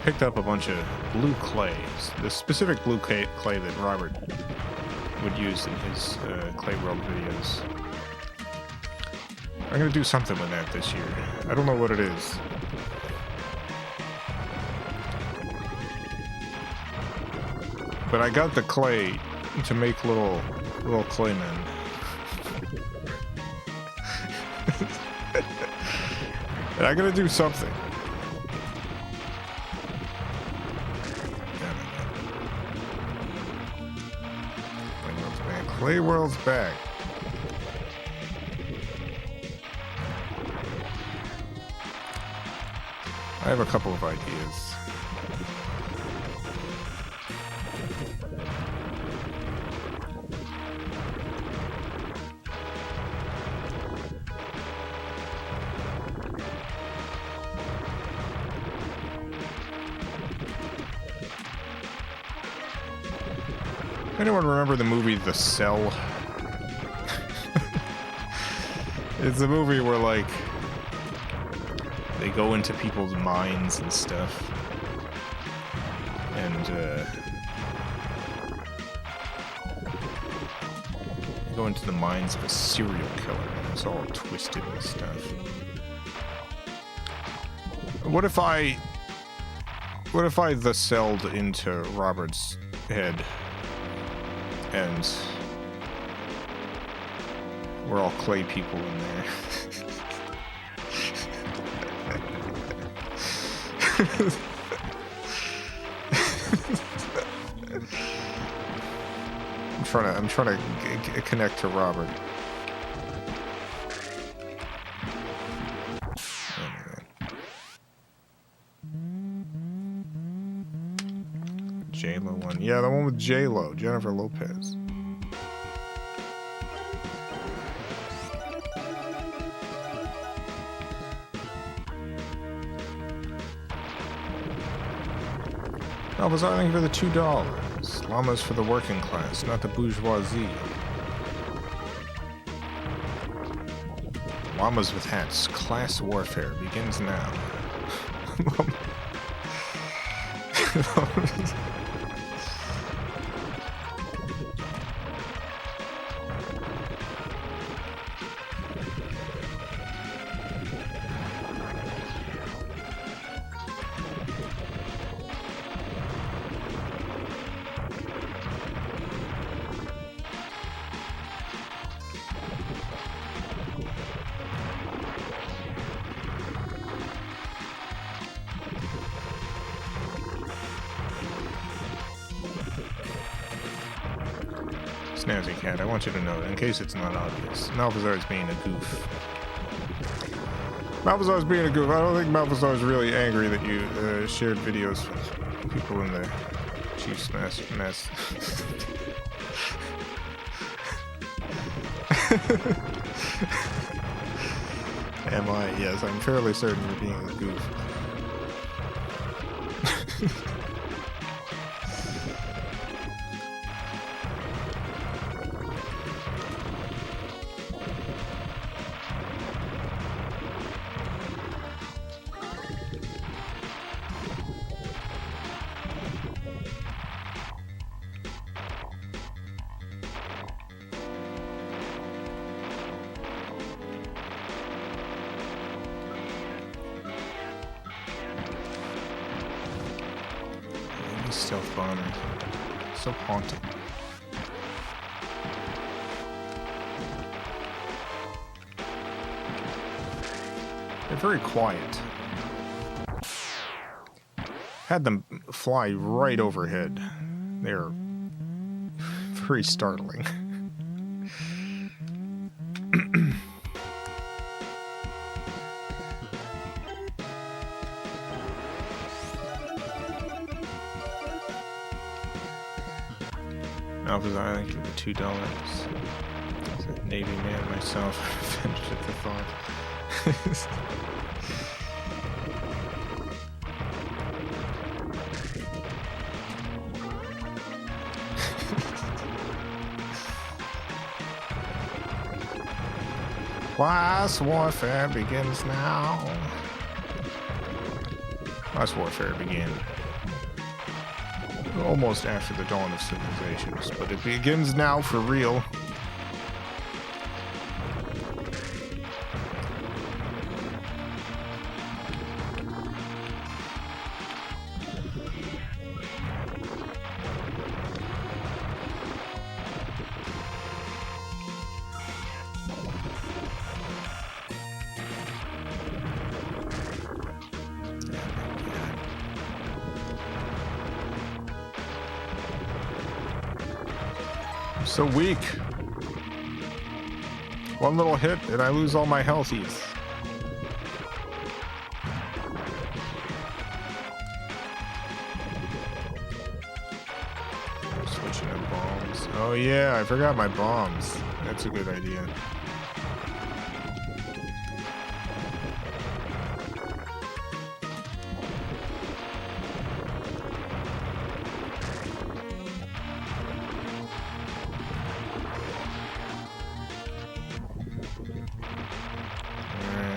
Picked up a bunch of blue clay. The specific blue clay that Robert would use in his Clay World videos. I'm gonna do something with that this year. I don't know what it is. But I got the clay to make little claymen. And I gotta do something. Clay World's back. I have a couple of ideas. Anyone remember the movie The Cell? It's a movie where, like, they go into people's minds and stuff. And, they go into the minds of a serial killer. And it's all twisted and stuff. What if I The Cell'd into Robert's head? And we're all clay people in there. I'm trying to connect to Robert. J-Lo one. Yeah, the one with J-Lo, Jennifer Lopez. Elvis, I think for the $2. Llamas for the working class, not the bourgeoisie. Llamas with hats. Class warfare begins now. Snazzy Cat, I want you to know, in case it's not obvious, Malvazar's being a goof. Malvazar's being a goof. I don't think Malvazar's really angry that you shared videos with people in the Chief's mess. Am I? Yes, I'm fairly certain you're being a goof. Stealth bomber. So haunting. They're very quiet. Had them fly right overhead. They're very startling. Alpha's Island, give it $2. As a Navy man myself, finished at the thought. Class warfare begins now. Class warfare began almost after the dawn of civilizations, but it begins now for real. So weak. One little hit and I lose all my healthies. mention of bombs. Oh yeah, I forgot my bombs. That's a good idea.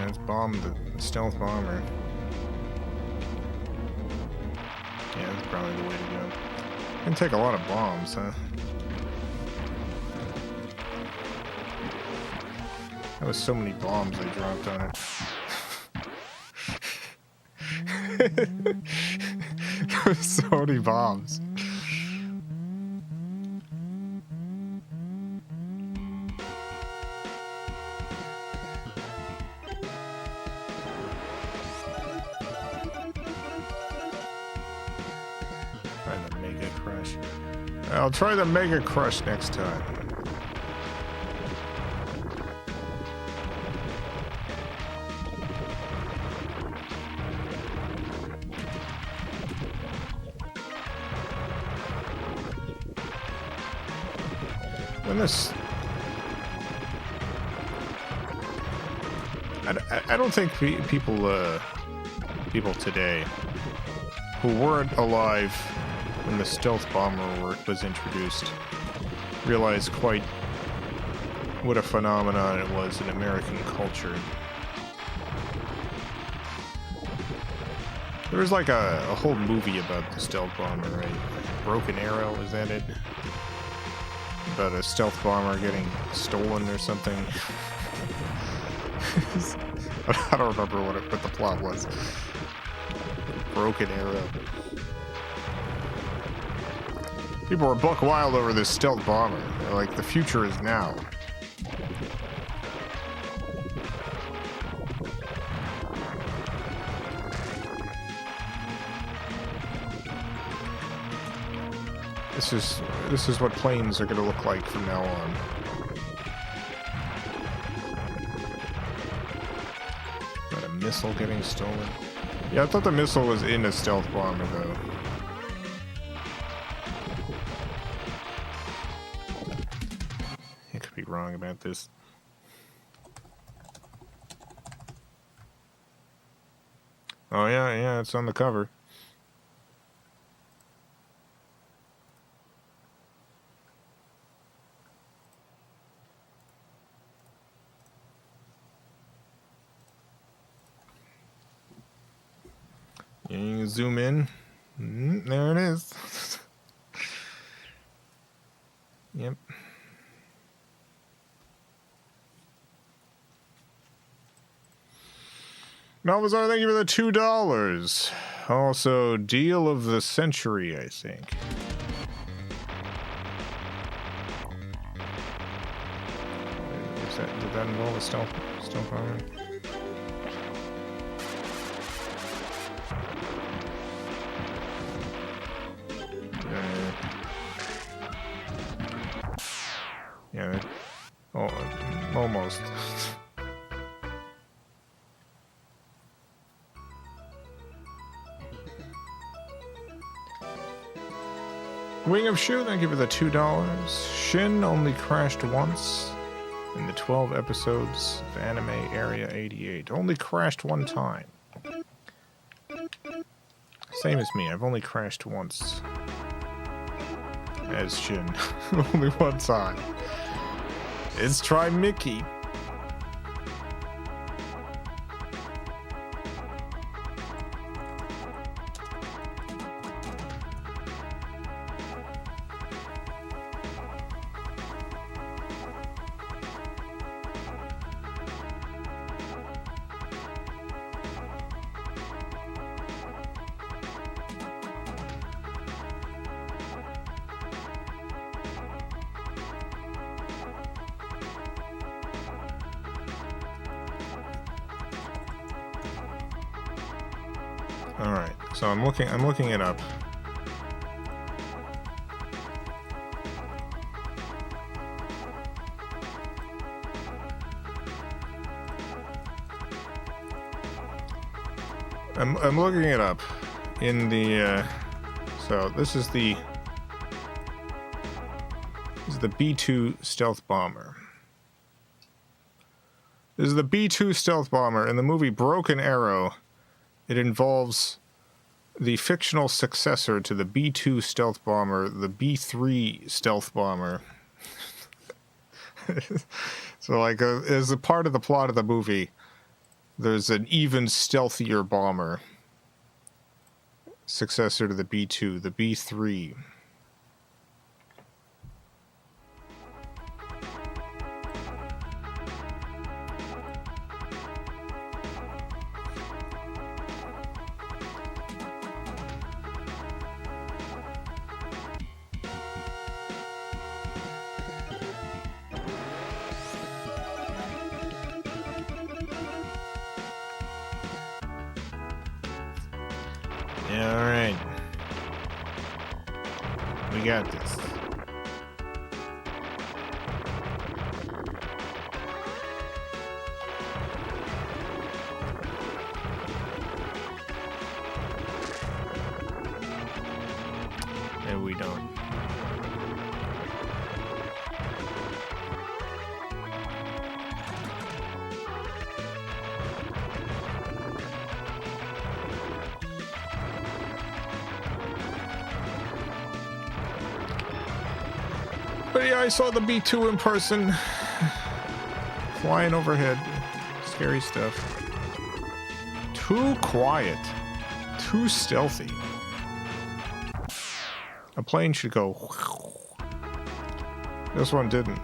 Let's bomb the stealth bomber. Yeah, that's probably the way to go. Can take a lot of bombs, huh? That was so many bombs they dropped on it. There was so many bombs. I'll try the Mega Crush next time. When this... I don't think people today who weren't alive when the stealth bomber was introduced realized quite what a phenomenon it was in American culture. There was like a whole movie about the stealth bomber, right? Broken Arrow, is that it? About a stealth bomber getting stolen or something. I don't remember what the plot was. Broken Arrow. People were buck wild over this stealth bomber. They're like, the future is now. This is what planes are going to look like from now on. Got a missile getting stolen. Yeah, I thought the missile was in a stealth bomber though. Wrong about this. Oh yeah, it's on the cover. You can zoom in. There it is. Yep. Malvazar, thank you for the $2. Also, deal of the century, I think. Did that involve a stealth bomber? Yeah. Oh, almost. Wing of Shu, thank you for the $2. Shin only crashed once in the 12 episodes of Anime Area 88. Only crashed one time. Same as me, I've only crashed once. As Shin. Only one time. Let's try Mickey. Alright, so I'm looking it up. I'm looking it up in the so this is the This is the B-2 stealth bomber. This is the B-2 stealth bomber. In the movie Broken Arrow, it involves the fictional successor to the B-2 stealth bomber, the B-3 stealth bomber. So, like, as a part of the plot of the movie, there's an even stealthier bomber, successor to the B-2, the B-3. Alright. We got this. And we don't. But yeah, I saw the B-2 in person. Flying overhead. Scary stuff. Too quiet. Too stealthy. A plane should go. This one didn't.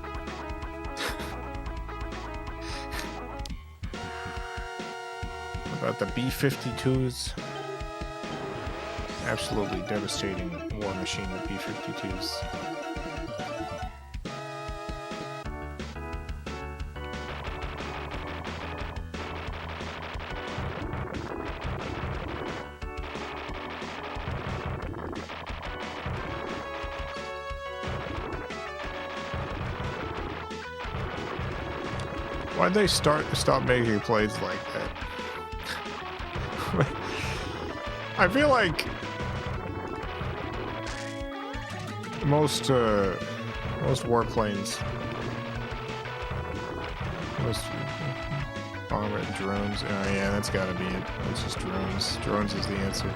About the B-52s. Absolutely devastating war machine, the B-52s. Why'd they stop making planes like that? I feel like most warplanes, most bomber and drones. Oh yeah, that's gotta be it. It's just drones. Drones is the answer.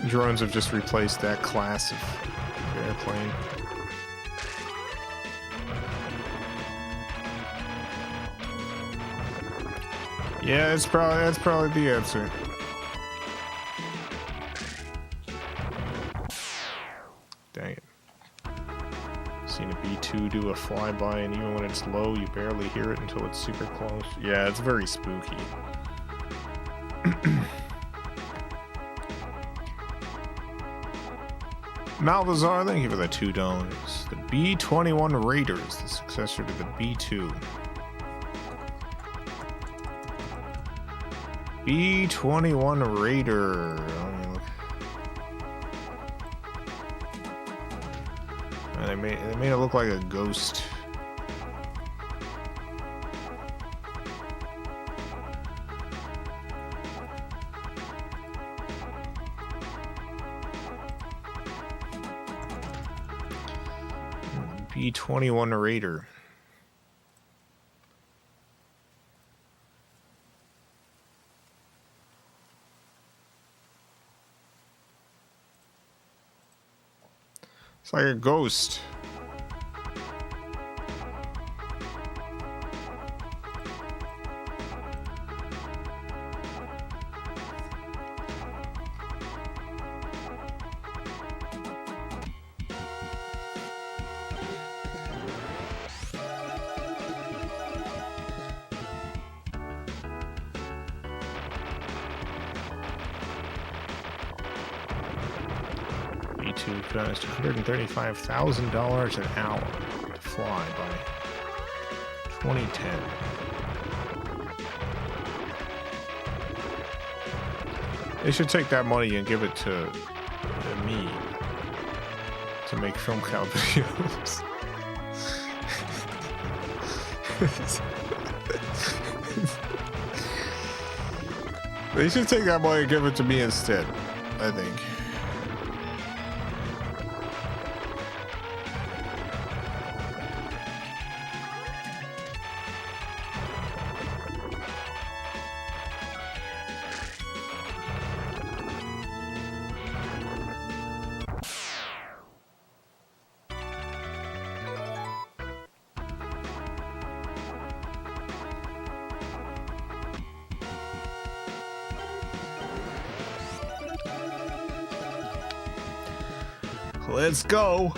Drones have just replaced that class of airplane. Yeah, that's probably the answer. Dang it. Seen a B-2 do a flyby, and even when it's low, you barely hear it until it's super close. Yeah, it's very spooky. Malvazar, thank you for the $2. The B-21 Raiders, the successor to the B-2. B-21 Raider. They made it look like a ghost. B-21 Raider. It's like a ghost. Cost $135,000 an hour to fly by 2010. They should take that money and give it to me to make FilmCow videos. They should take that money and give it to me instead, I think. Let's go.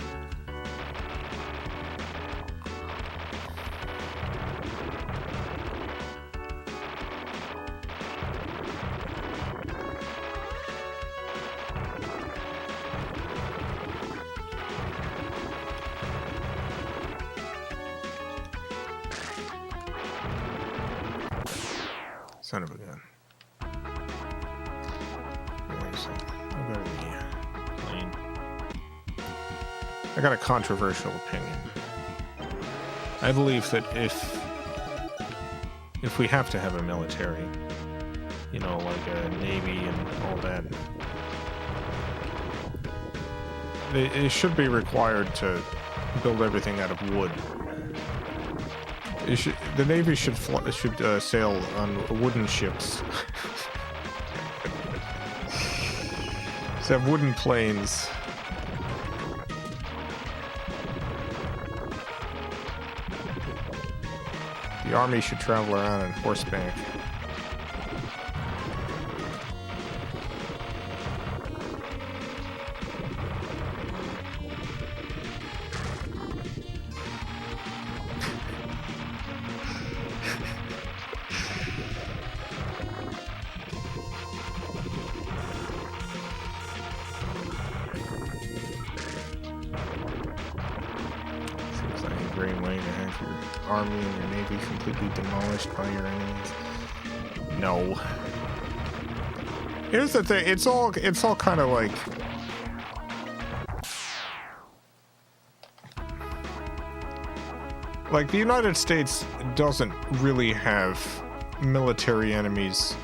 Son of a gun. I got a controversial opinion. I believe that if we have to have a military, you know, like a navy and all that, it should be required to build everything out of wood. The navy should sail on wooden ships. Should have wooden planes. The army should travel around on horseback. Army and your navy completely demolished by your enemies. No. Here's the thing, it's all kind of like the United States doesn't really have military enemies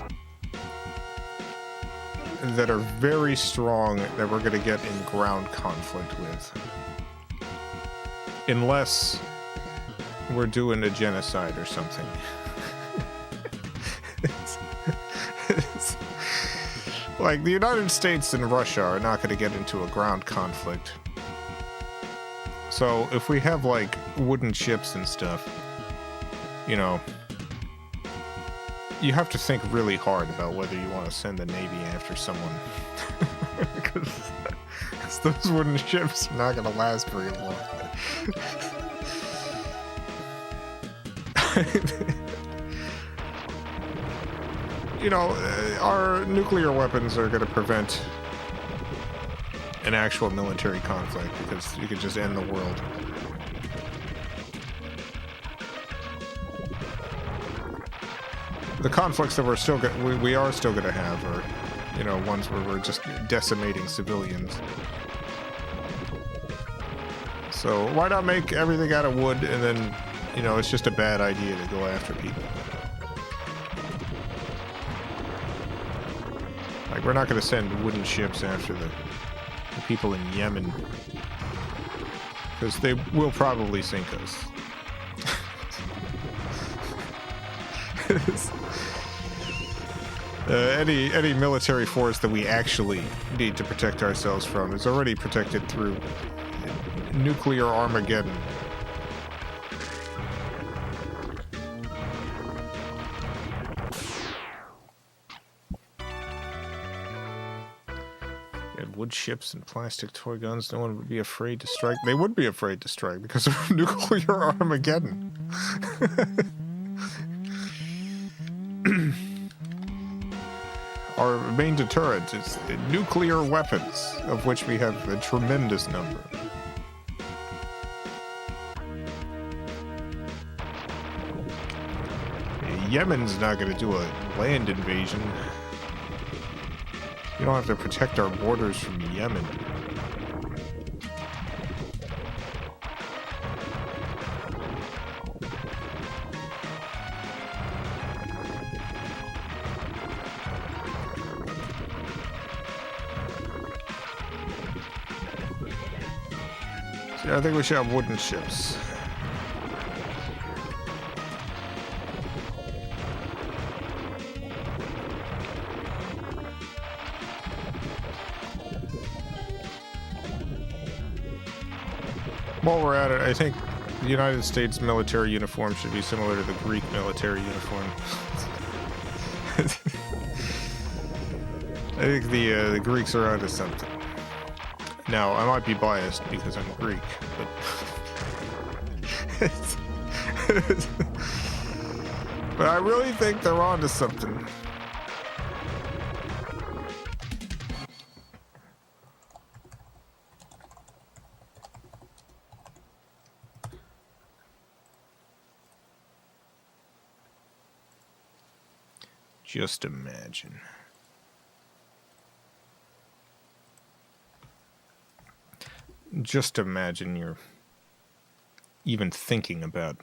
that are very strong that we're going to get in ground conflict with. Unless we're doing a genocide or something. it's like the United States and Russia are not going to get into a ground conflict. So if we have like wooden ships and stuff, you know, you have to think really hard about whether you want to send the Navy after someone. Because those wooden ships are not going to last very long. You know, our nuclear weapons are going to prevent an actual military conflict because you could just end the world. The conflicts that we are still going to have are, you know, ones where we're just decimating civilians. So why not make everything out of wood and then, you know, it's just a bad idea to go after people. Like, we're not going to send wooden ships after the people in Yemen. Because they will probably sink us. Any military force that we actually need to protect ourselves from is already protected through nuclear Armageddon. Wood ships and plastic toy guns, no one would be afraid to strike. They would be afraid to strike because of nuclear Armageddon. Our main deterrent is nuclear weapons, of which we have a tremendous number. Yemen's not going to do a land invasion. We don't have to protect our borders from Yemen. So I think we should have wooden ships. While we're at it, I think the United States military uniform should be similar to the Greek military uniform. I think the Greeks are onto something. Now, I might be biased because I'm Greek, but... but I really think they're onto something. Just imagine. Just imagine you're even thinking about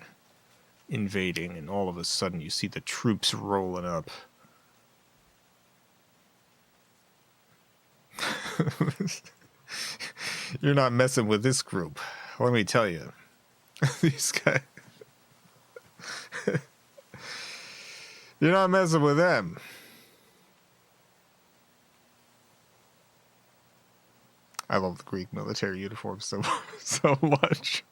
invading, and all of a sudden you see the troops rolling up. You're not messing with this group. Let me tell you. These guys... You're not messing with them. I love the Greek military uniform so much.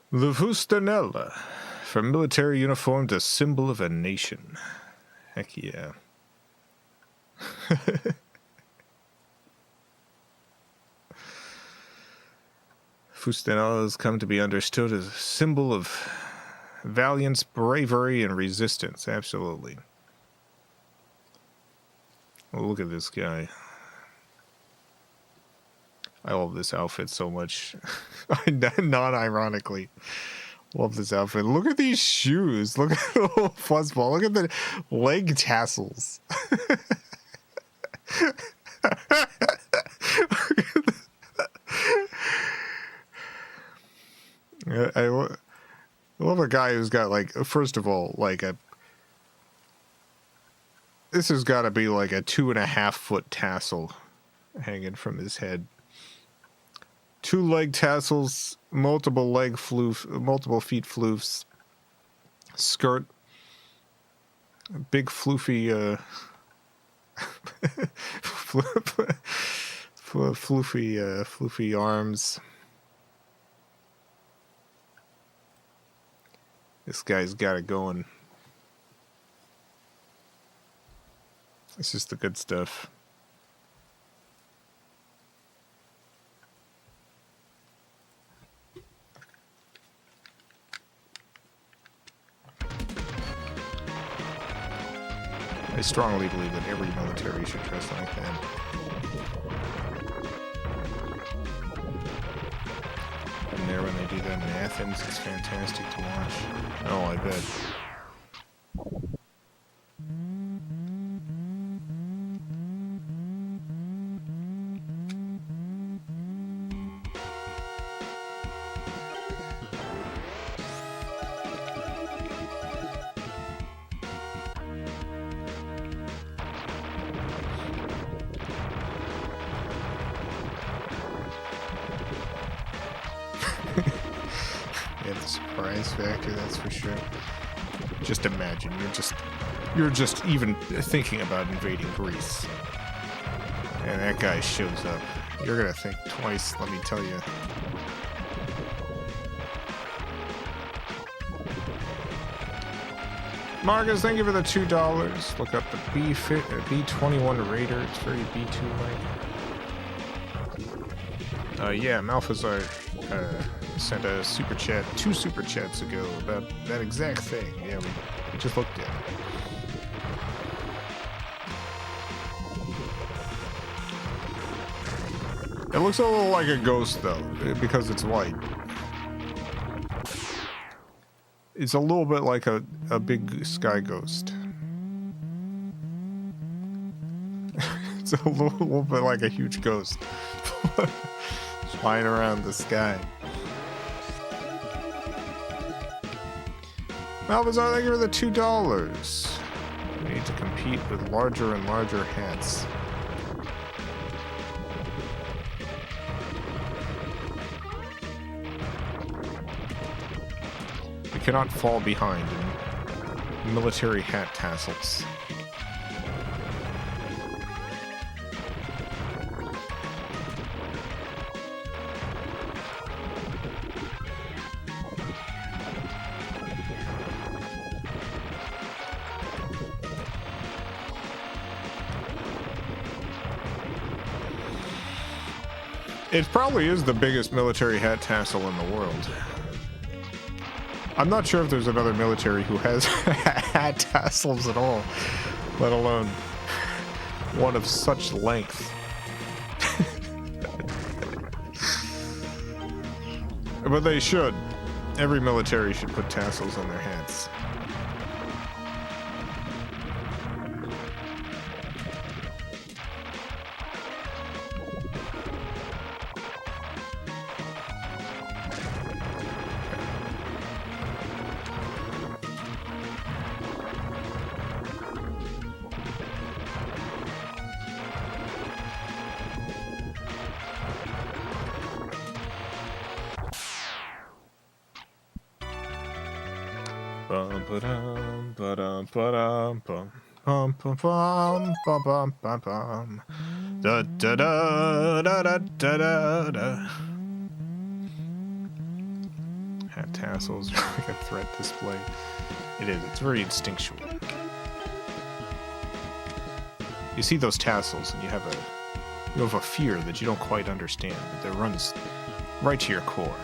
The fustanella, from military uniform to symbol of a nation. Heck yeah. Fustanella has come to be understood as a symbol of valiance, bravery, and resistance. Absolutely. Well, look at this guy. I love this outfit so much. Non-ironically. Love this outfit. Look at these shoes. Look at the little fuzzball. Look at the leg tassels. I love a guy who's got, like, first of all, like a... This has got to be like a 2.5-foot tassel hanging from his head. 2 leg tassels, multiple feet floofs, skirt, big floofy, floofy arms. This guy's got it going. It's just the good stuff. I strongly believe that every military should dress like that. And there when they do that in Athens, it's fantastic to watch. Oh, I bet. Factor, that's for sure. Just imagine, you're just even thinking about invading Greece, and that guy shows up. You're gonna think twice, let me tell you. Marcus, thank you for the $2. Look up the B21 Raider. It's very B2-like. Yeah, Malphazar sent a super chat 2 super chats ago about that exact thing. Yeah, we just looked at it. It looks a little like a ghost though, because it's white. It's a little bit like a big sky ghost. It's a little bit like a huge ghost flying around the sky. Malvazar, thank you for the $2. We need to compete with larger and larger hats. We cannot fall behind in military hat tassels. It probably is the biggest military hat tassel in the world. I'm not sure if there's another military who has hat tassels at all, let alone one of such length. But they should. Every military should put tassels on their hats. Da da da da da da da. Hat tassels are like a threat display. It is. It's very instinctual. You see those tassels, and you have a fear that you don't quite understand, but that runs right to your core.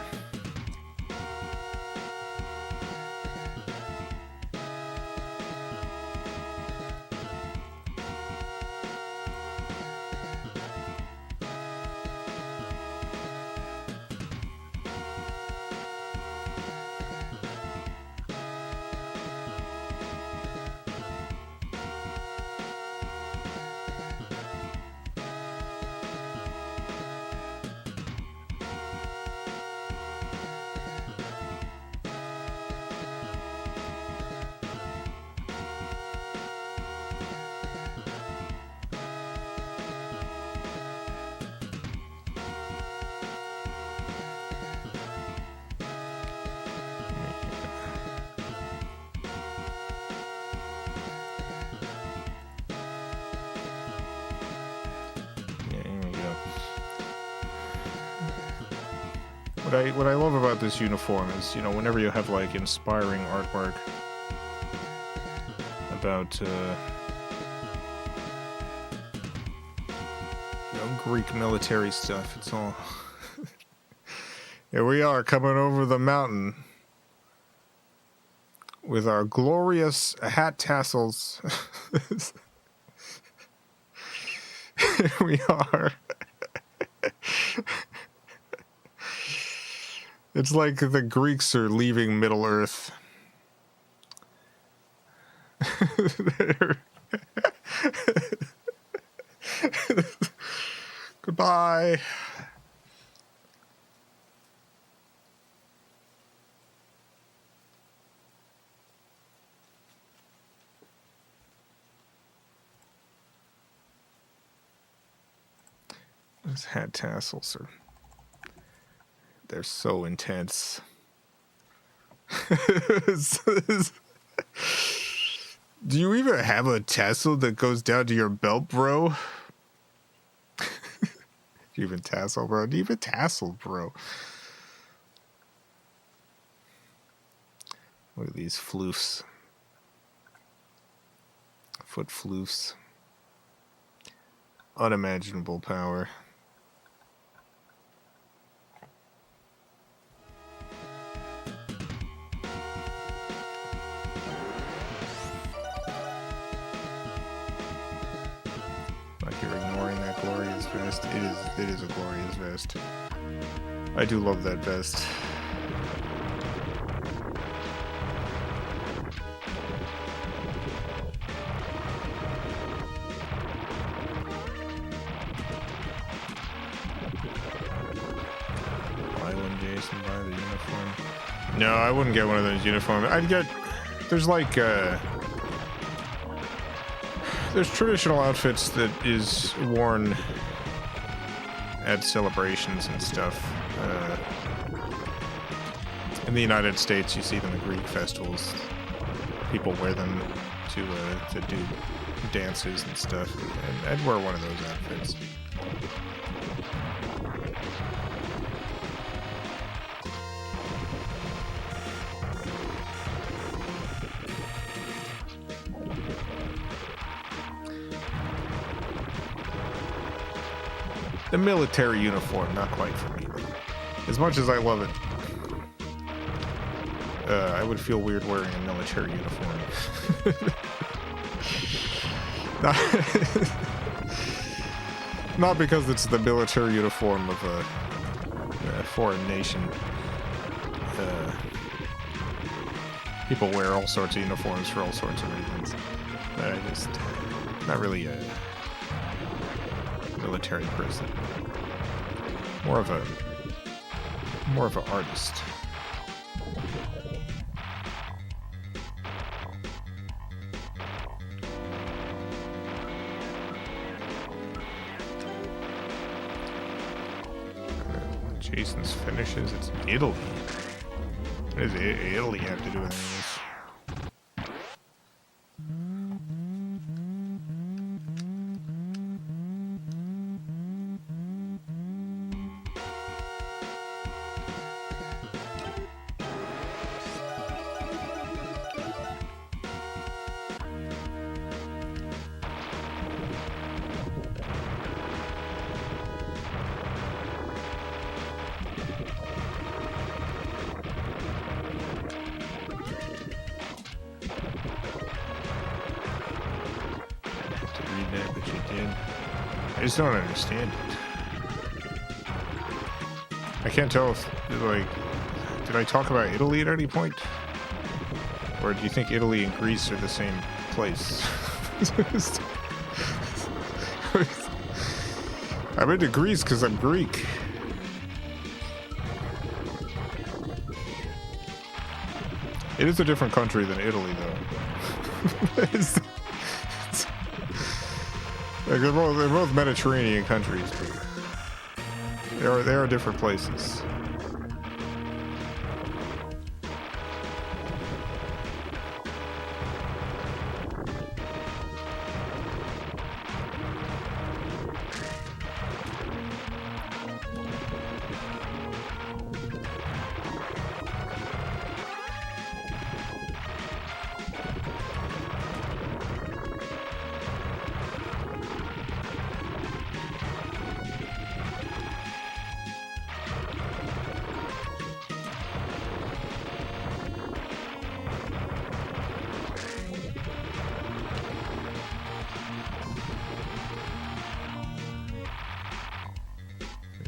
What I love about this uniform is, you know, whenever you have like inspiring artwork about Greek military stuff, it's all here we are coming over the mountain with our glorious hat tassels. Here we are. It's like the Greeks are leaving Middle Earth. Goodbye. Those hat tassels are... they're so intense. Do you even have a tassel that goes down to your belt, bro? Do you even tassel, bro? Do you even tassel, bro? Look at these floofs. Foot floofs. Unimaginable power. Vest. It is a glorious vest. I do love that vest. the uniform. No, I wouldn't get one of those uniforms. I'd get... There's like, there's traditional outfits that is worn at celebrations and stuff. In the United States, you see them at Greek festivals. People wear them to do dances and stuff. And I'd wear one of those outfits. The military uniform, not quite for me. As much as I love it, I would feel weird wearing a military uniform. Not because it's the military uniform of a foreign nation. People wear all sorts of uniforms for all sorts of reasons. I just, not really a military person. More of an artist. Jason's finishes, it's Italy. What does Italy have to do with this? I just don't understand it. I can't tell if, like, did I talk about Italy at any point? Or do you think Italy and Greece are the same place? I'm into Greece because I'm Greek. It is a different country than Italy, though. Like they're both Mediterranean countries, but they are different places.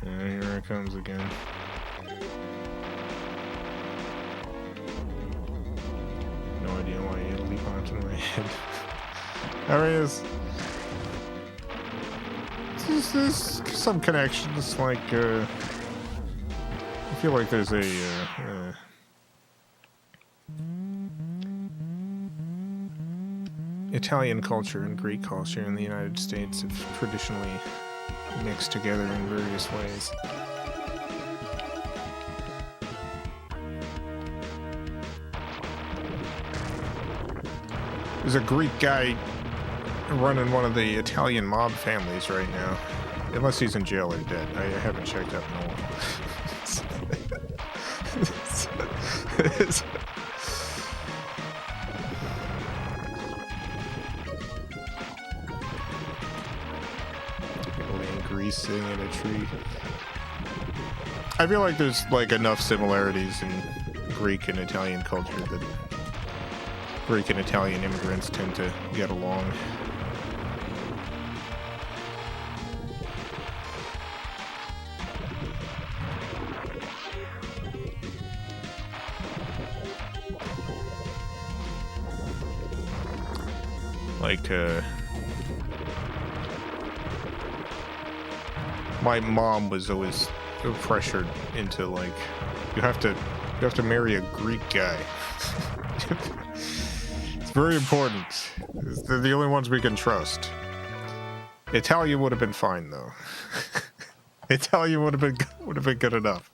Here it comes again. No idea why Italy popped in my head. I mean, there's some connections, like, I feel like there's a, Italian culture and Greek culture in the United States have traditionally mixed together in various ways. There's a Greek guy running one of the Italian mob families right now. Unless he's in jail or dead. I haven't checked up in a while. Sitting in a tree. I feel like there's like enough similarities in Greek and Italian culture that Greek and Italian immigrants tend to get along. Like, my mom was always pressured into, like, You have to marry a Greek guy. It's very important. They're the only ones we can trust. Italian would have been fine though. Italian would have been good enough.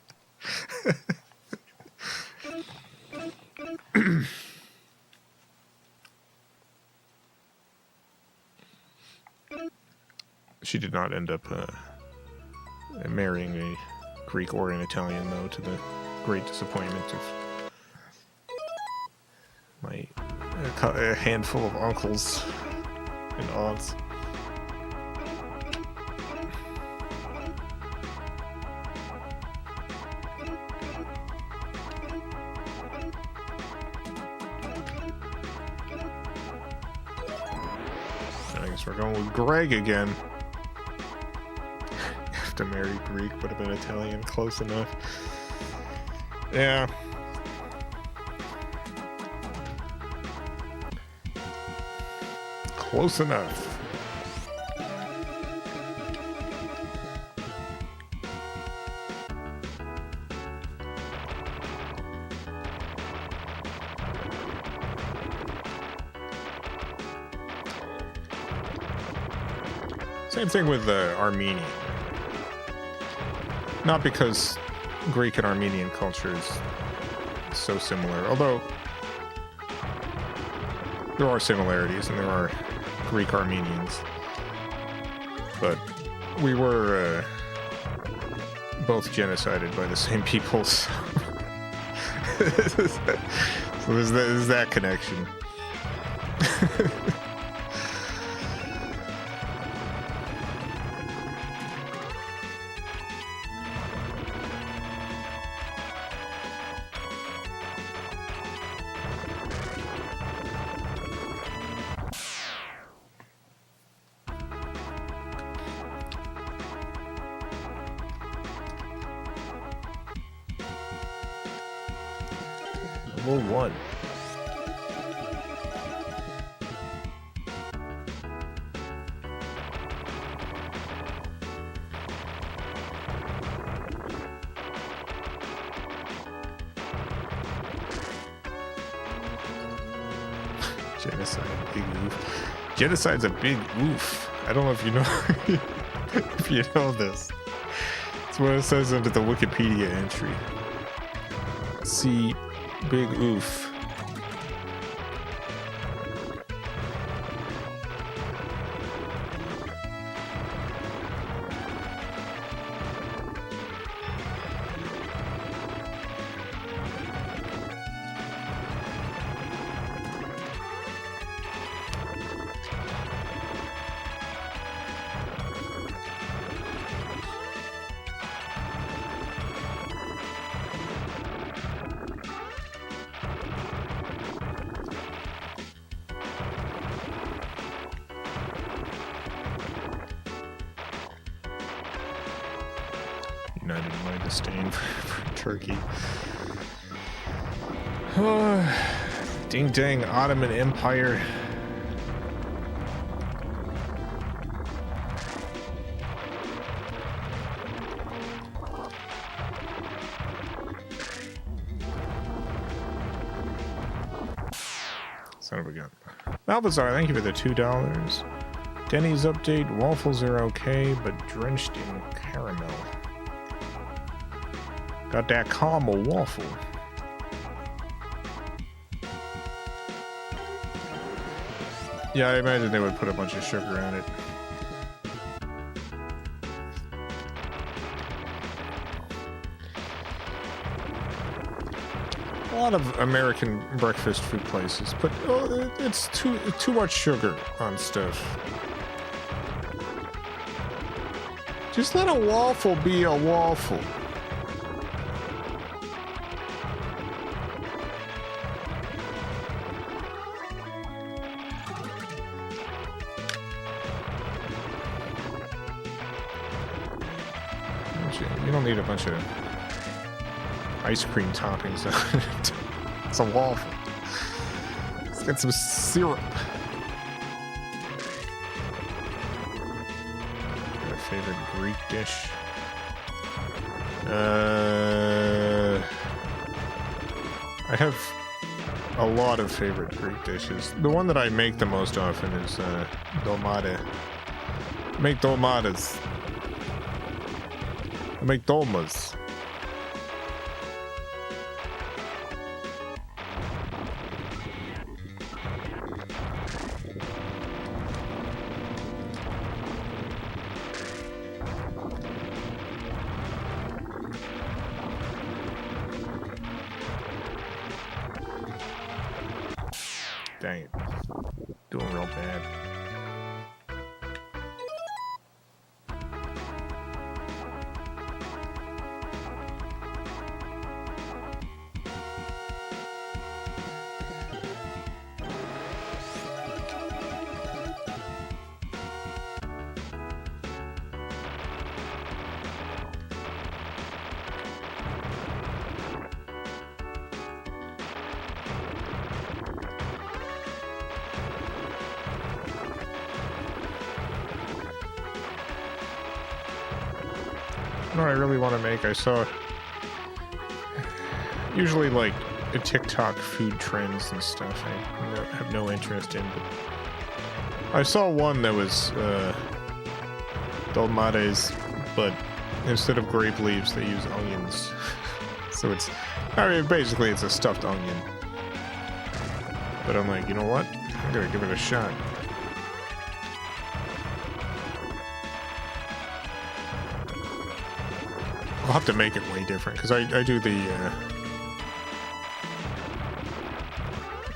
She did not end up marrying a Greek or an Italian, though, to the great disappointment of my a handful of uncles and aunts. I guess we're going with Greg again. To marry Greek would have been Italian, close enough. Yeah. Close enough. Same thing with Armenian. Not because Greek and Armenian culture is so similar, although there are similarities and there are Greek Armenians. But we were both genocided by the same peoples. So there's that connection. Level 1. Genocide, big oof. Genocide's a big oof. I don't know if you know if you know this. It's what it says under the Wikipedia entry. See, big oof. United in my disdain for Turkey. Ding dang Ottoman Empire. Son of a gun. Malbazar, thank you for the $2. Denny's update, waffles are okay, but drenched in caramel. Got that caramel waffle. Yeah, I imagine they would put a bunch of sugar on it. A lot of American breakfast food places, but it's too much sugar on stuff. Just let a waffle be a waffle. You don't need a bunch of ice cream toppings on it. It's a waffle. Let's get some syrup. Your favorite Greek dish? I have a lot of favorite Greek dishes. The one that I make the most often is dolmade. I make dolmades. I make dolmas. Dang it. Doing real bad. You know what I really want to make? I saw usually like a TikTok food trends and stuff I have no interest in, but I saw one that was dolmades, but instead of grape leaves they use onions. So it's, I mean, basically it's a stuffed onion. But I'm like, you know what? I'm gonna give it a shot. I'll have to make it way different, because I do the,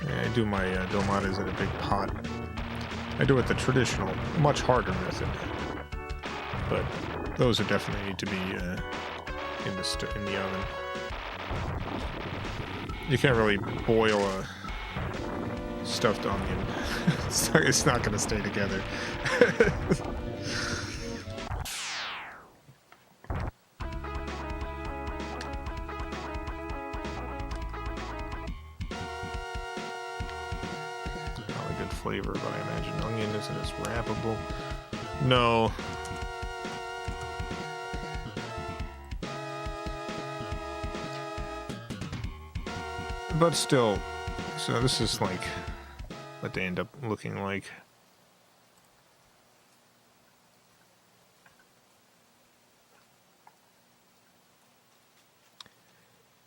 I do my dolmades in a big pot. I do it the traditional, much harder method. But those are definitely need to be in the oven. You can't really boil a stuffed onion. It's not going to stay together. Flavor, but I imagine onion isn't as wrappable. No. But still, so this is like what they end up looking like.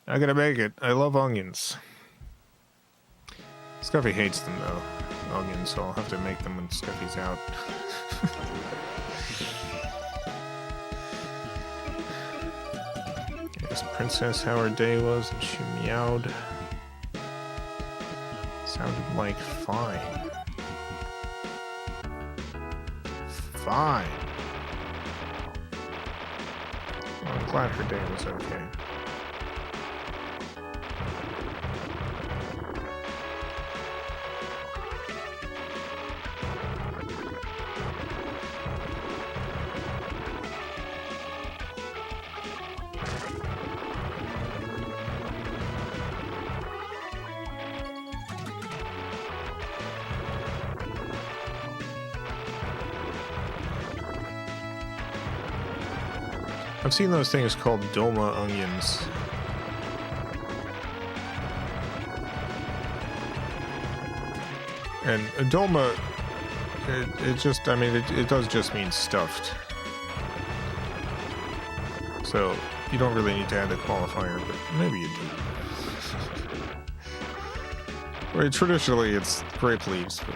I gotta make it. I love onions. Scuffy hates them though. Onions, so I'll have to make them when Scuffy's out. Asked Princess how her day was, and she meowed. Sounded like fine. Fine. Well, I'm glad her day was okay. I've seen those things called Doma onions. And a Doma, it just, I mean, it does just mean stuffed. So, you don't really need to add the qualifier, but maybe you do. Right, traditionally, it's grape leaves, but...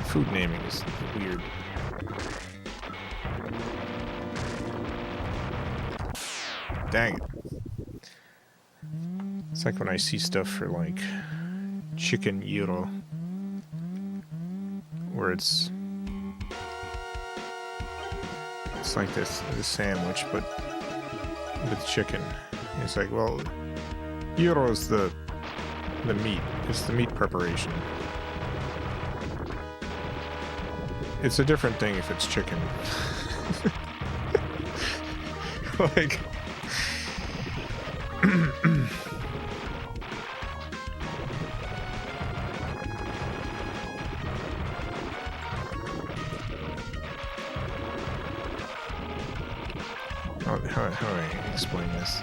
Food naming is weird. Dang it. It's like when I see stuff for like chicken gyro, where it's like this sandwich but with chicken. It's like, well, gyro is the meat. It's the meat preparation. It's a different thing if it's chicken. Like... how do I explain this?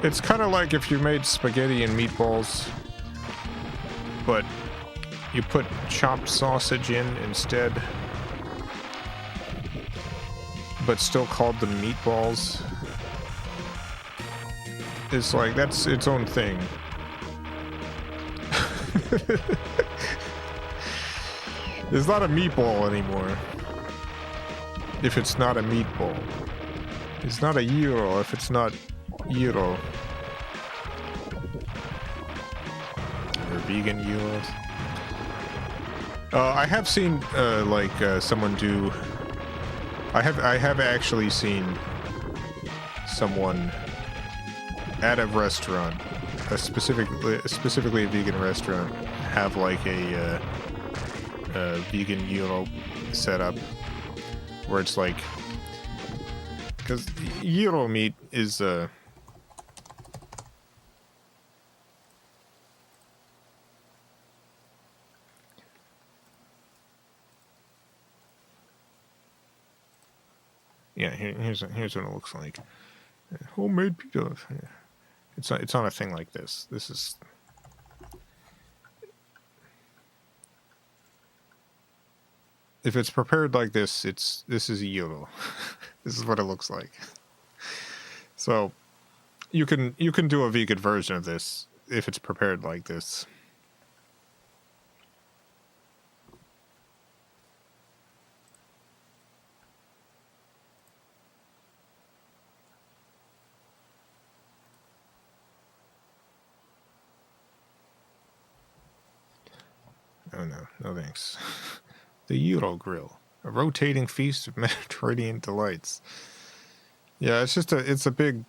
It's kind of like if you made spaghetti and meatballs, but you put chopped sausage in instead, but still called them meatballs. It's like, that's its own thing. It's not a meatball anymore if it's not a meatball. It's not a gyro if it's not gyro. Or vegan gyros. I have seen someone do. I have actually seen someone at a restaurant, specifically a vegan restaurant, have like a vegan gyro setup where it's like, because gyro meat is yeah, here's what it looks like. Homemade pizza. It's on a thing like this. This is. If it's prepared like this, this is a gyro. This is what it looks like. So, you can do a vegan version of this if it's prepared like this. Oh no thanks. The Euro Grill, a rotating feast of Mediterranean delights. Yeah, it's a big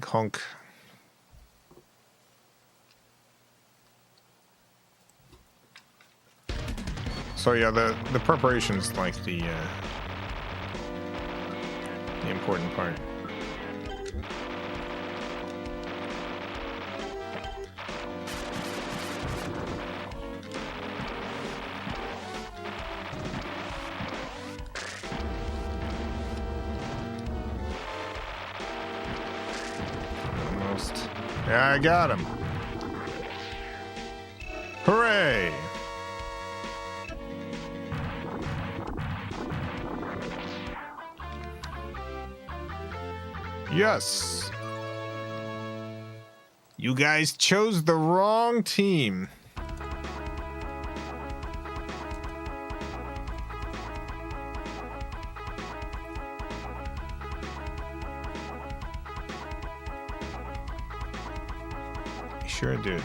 hunk. So yeah, the preparation's like the important part. Yeah, I got him. Hooray! Yes. You guys chose the wrong team. Sure did.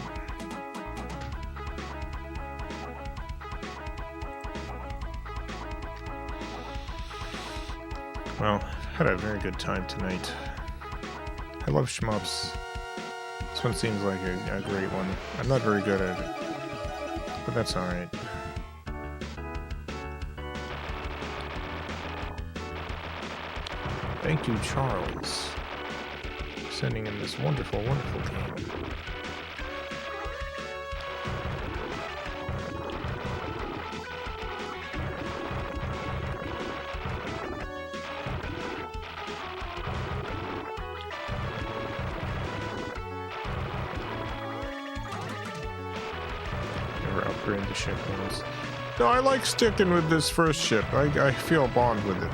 Well, had a very good time tonight. I love shmups. This one seems like a great one. I'm not very good at it, but that's alright. Thank you, Charles, for sending in this wonderful, wonderful game. The ship was. No, I like sticking with this first ship. I feel a bond with it.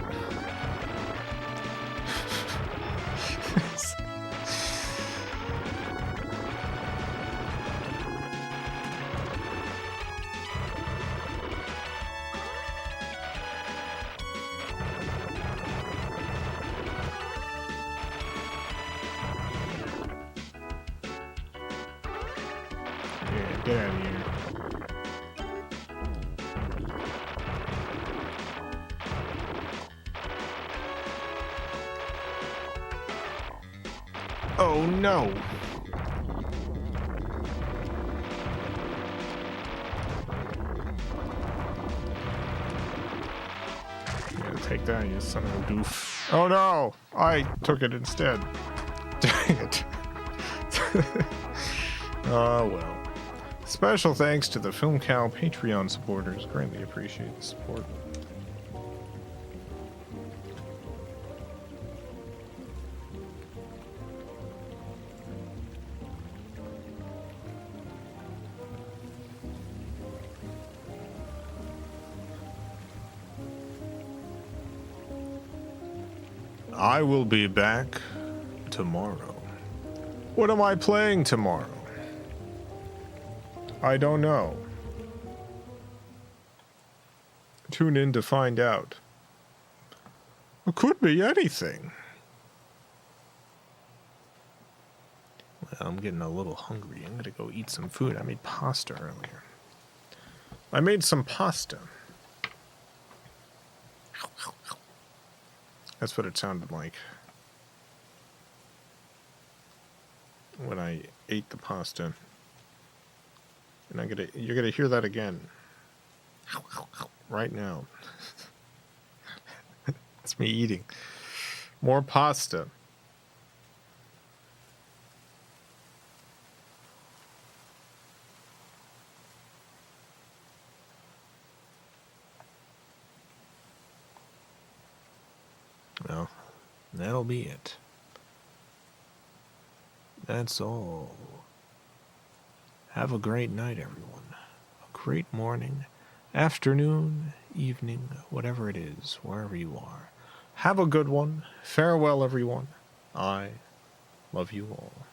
Yeah, get out of here. Oh no! Yeah, take that, you son of a goof. Oh no! I took it instead. Dang it. Oh well. Special thanks to the FilmCow Patreon supporters. Greatly appreciate the support. I will be back tomorrow. What am I playing tomorrow? I don't know. Tune in to find out. It could be anything. Well, I'm getting a little hungry. I'm gonna go eat some food. I made pasta earlier. I made some pasta. That's what it sounded like when I ate the pasta. And you're gonna hear that again right now. It's me eating more pasta. Well, that'll be it. That's all. Have a great night, everyone. A great morning, afternoon, evening, whatever it is, wherever you are. Have a good one. Farewell, everyone. I love you all.